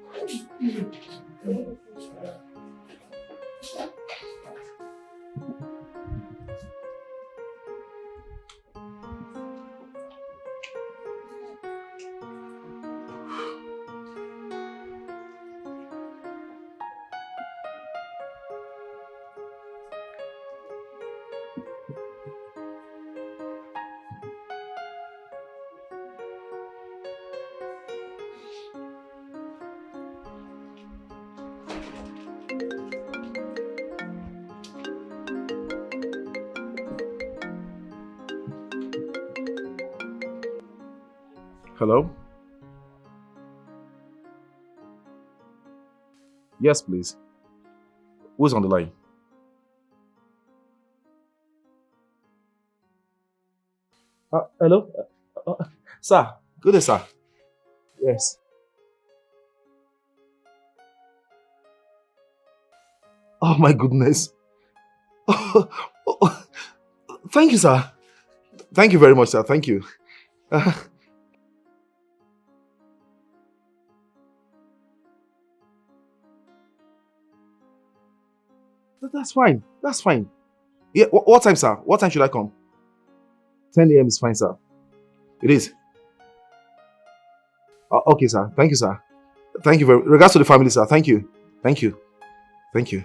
Hello? Yes, please. Who's on the line? Hello? Sir, good day, sir. Yes. Oh my goodness. Thank you, sir. Thank you very much, sir. Thank you. That's fine. That's fine. Yeah, what time, sir? What time should I come? 10 a.m. is fine, sir. It is. Okay, sir. Thank you, sir. Thank you very much. Regards to the family, sir. Thank you. Thank you. Thank you.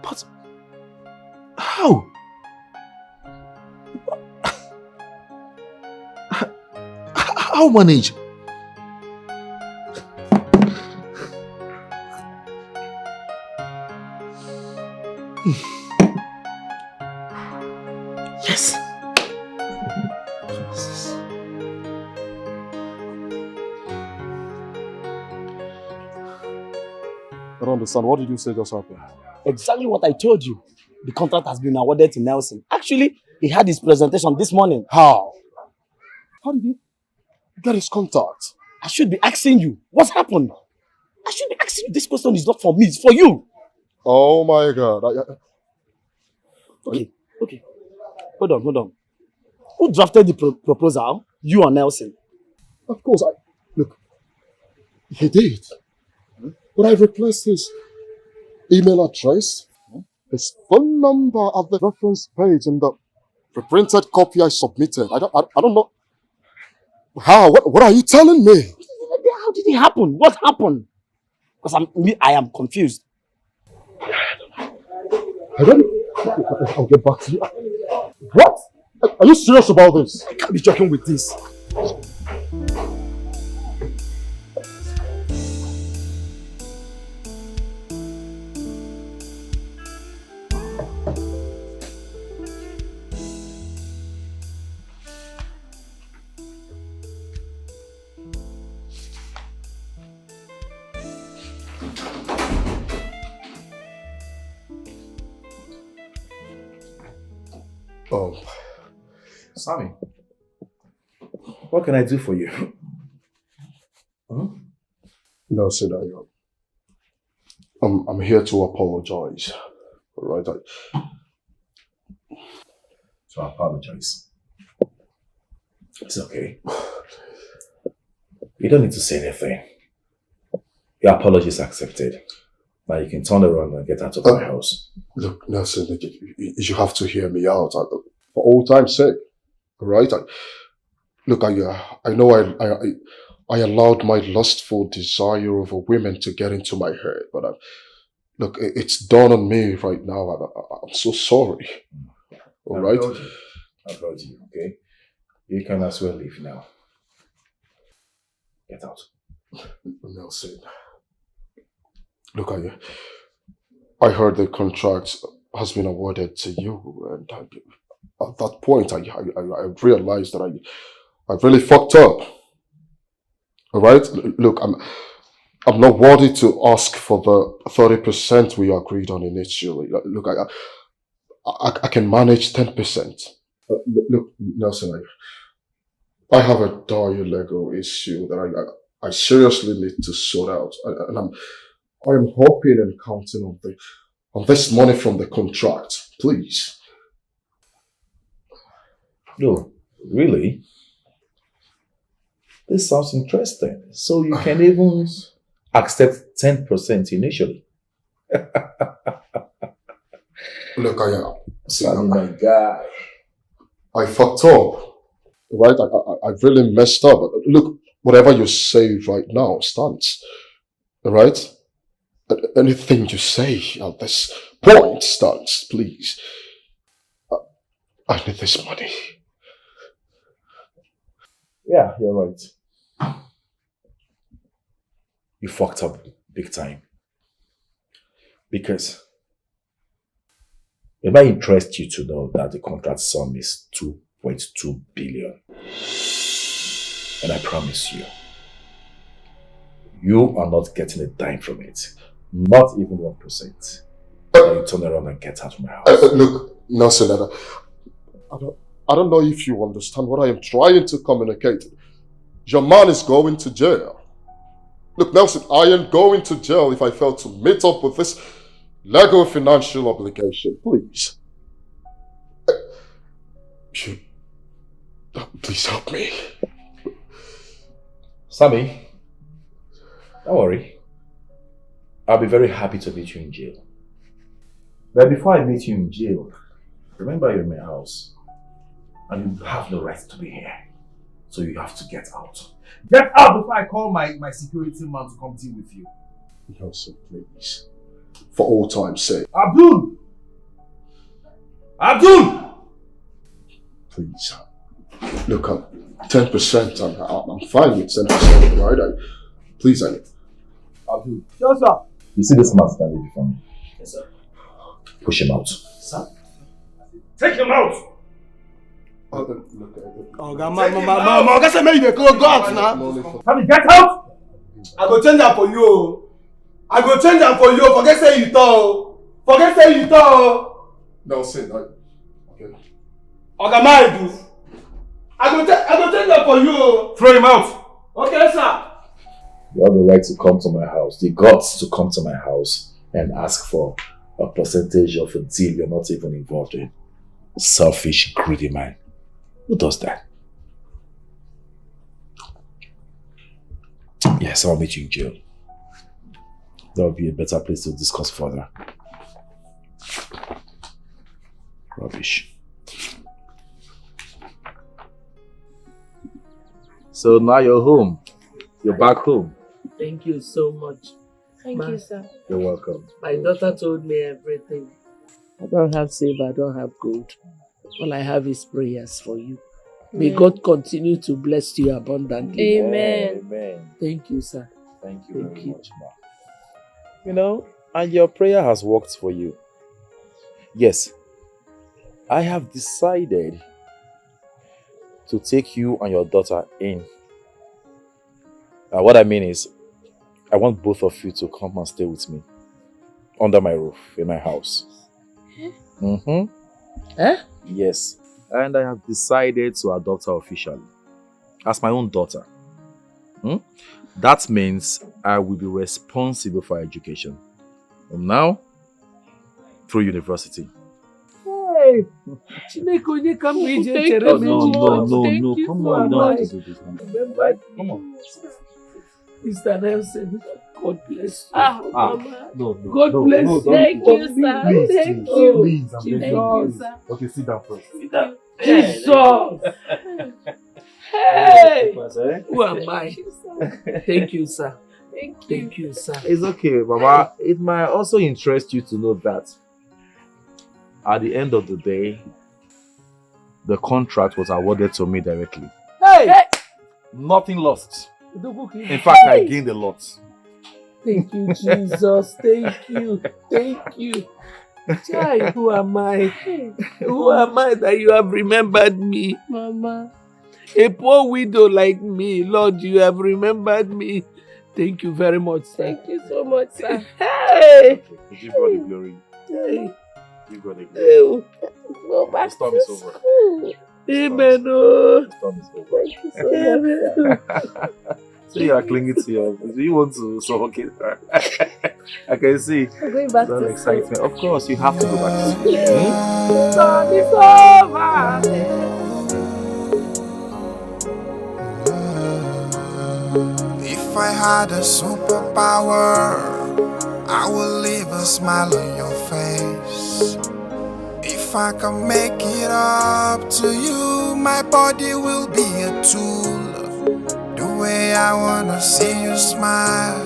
But how? How manage? Yes. I don't understand. What did you say just happened? Exactly what I told you. The contract has been awarded to Nelson. Actually, he had his presentation this morning. How? How did you get his contact? I should be asking you. What happened? I should be asking you. This question is not for me. It's for you. Oh my God. Okay. Hold on. Who drafted the proposal? You or Nelson? Of course, look, he did. But I replaced his email address, his phone number at the reference page in the reprinted copy I submitted. I don't know. How? What are you telling me? How did it happen? What happened? Because I am confused. I'll get back to you. What? Are you serious about this? I can't be joking with this. Sammy, what can I do for you? No, Sid, I'm here to apologize. All right, To apologize. It's okay. You don't need to say anything. Your apology is accepted. Now you can turn around and get out of my house. Look, Nelson, you have to hear me out. For all time's sake, all right? I know I allowed my lustful desire over women to get into my head, but look, it's dawned on me right now. I'm so sorry. All right? I've heard you, okay? You can as well leave now. Get out. Nelson, look, I heard the contract has been awarded to you, and at that point, I realized that I really fucked up. All right, look, I'm not worthy to ask for the 30% we agreed on initially. Look, I can manage 10%. Look, Nelson, I have a dire legal issue that I seriously need to sort out, and I am hoping and counting on this money from the contract, please. No, really? This sounds interesting. So you can even accept 10% initially. Look, my guy. I fucked up, right? I really messed up. Look, whatever you say right now stands, all right? Anything you say at this point stands, please. I need this money. Yeah, you're right. You fucked up big time. Because it might interest you to know that the contract sum is 2.2 billion. And I promise you, you are not getting a dime from it. Not even 1%. Now you turn around and get out of my house. Look, Nelson, I don't know if you understand what I am trying to communicate. Your man is going to jail. Look, Nelson, I am going to jail if I fail to meet up with this legal financial obligation. Please. Please help me. Sammy, don't worry. I'll be very happy to meet you in jail. But before I meet you in jail, remember you're in my house. And you have no right to be here. So you have to get out. Get out before I call my security man to come deal with you. Nelson, please. For all time's sake. Abdul! Abdul! Please. Look, 10%. I'm fine with 10%, right? Please, Abdul. Yes, sir. You see this man standing before me? Yes, sir. Push him out. Sir? Take him out! Oga say make you go out now. Sammy, get out! I go change am for you. I go change am for you. Forget say you talk. Forget say you talk. Nelson, okay. Oga Maidu. I go change am for you. Throw him out! Okay, sir. You have the right to come to my house, the guts to come to my house and ask for a percentage of a deal you're not even involved in. Selfish, greedy man. Who does that? Yes, I'll meet you in jail. That would be a better place to discuss further. Rubbish. So now you're home. You're back home. Thank you so much. Thank you, sir. You're welcome. My daughter told me everything. I don't have silver, I don't have gold. All I have is prayers for you. May God continue to bless you abundantly. Amen. Amen. Thank you, sir. Thank you very much, ma. You know, and your prayer has worked for you. Yes, I have decided to take you and your daughter in. What I mean is, I want both of you to come and stay with me under my roof, in my house. Eh? Yes. And I have decided to adopt her officially as my own daughter. That means I will be responsible for her education. From now, through university. Hey! Chineko, you come with your No, come on, you don't have to do this. Come on. Mr. Nelson, God bless you. Mama. No. God bless you. Thank you, sir. Thank you. Please, I'm begging you. Okay, sit down first. Sit down. Jesus! Hey! Who am I? Thank you, sir. Thank you, sir. It's okay, Mama. It might also interest you to know that at the end of the day, the contract was awarded to me directly. Hey! Nothing lost. In fact, I gained a lot. Thank you, Jesus. Thank you. Child, who am I? Who am I that you have remembered me? Mama. A poor widow like me, Lord, you have remembered me. Thank you very much, sir. Thank you so much, sir. Hey! Give God the glory. Hey! Give God the glory. Go back the storm to is over. school. Amen. The storm is over. Thank you so much. So you are clinging to your... Do you want to suffocate her? I can see. We're going back That to excitement. school. Of course, you have to go back to school. The storm is over. If I had a superpower, I will leave a smile on your face. If I can make it up to you, my body will be a tool. The way I wanna see you smile,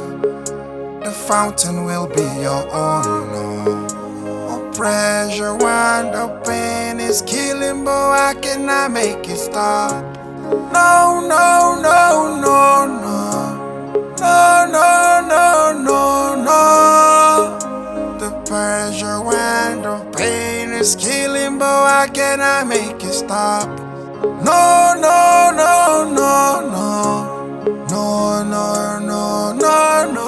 the fountain will be your own. Oh, pressure when the pain is killing, but I cannot make it stop. No, no, no, no, no. No, no, no, no, no. The pressure when the pain is killing, but I cannot make it stop. No, no, no, no, no. No, no, no, no, no.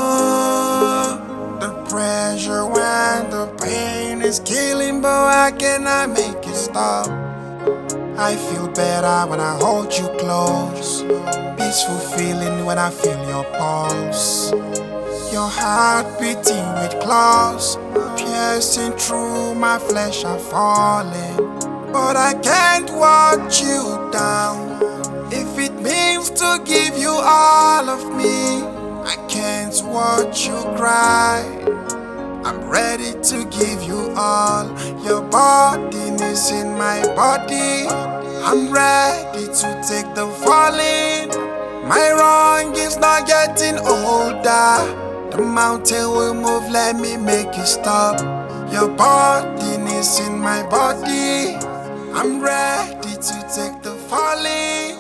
The pressure when the pain is killing, but I cannot make it stop. I feel better when I hold you close. Peaceful feeling when I feel your pulse. Your heart beating with claws, piercing through my flesh are falling. But I can't watch you down. If it means to give you all of me, I can't watch you cry. I'm ready to give you all. Your body is in my body. I'm ready to take the falling. My wrong is not getting older. The mountain will move, let me make it stop. Your body is in my body. I'm ready to take the falling.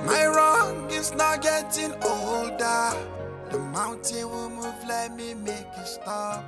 My wrong is not getting older. The mountain will move, let me make it stop.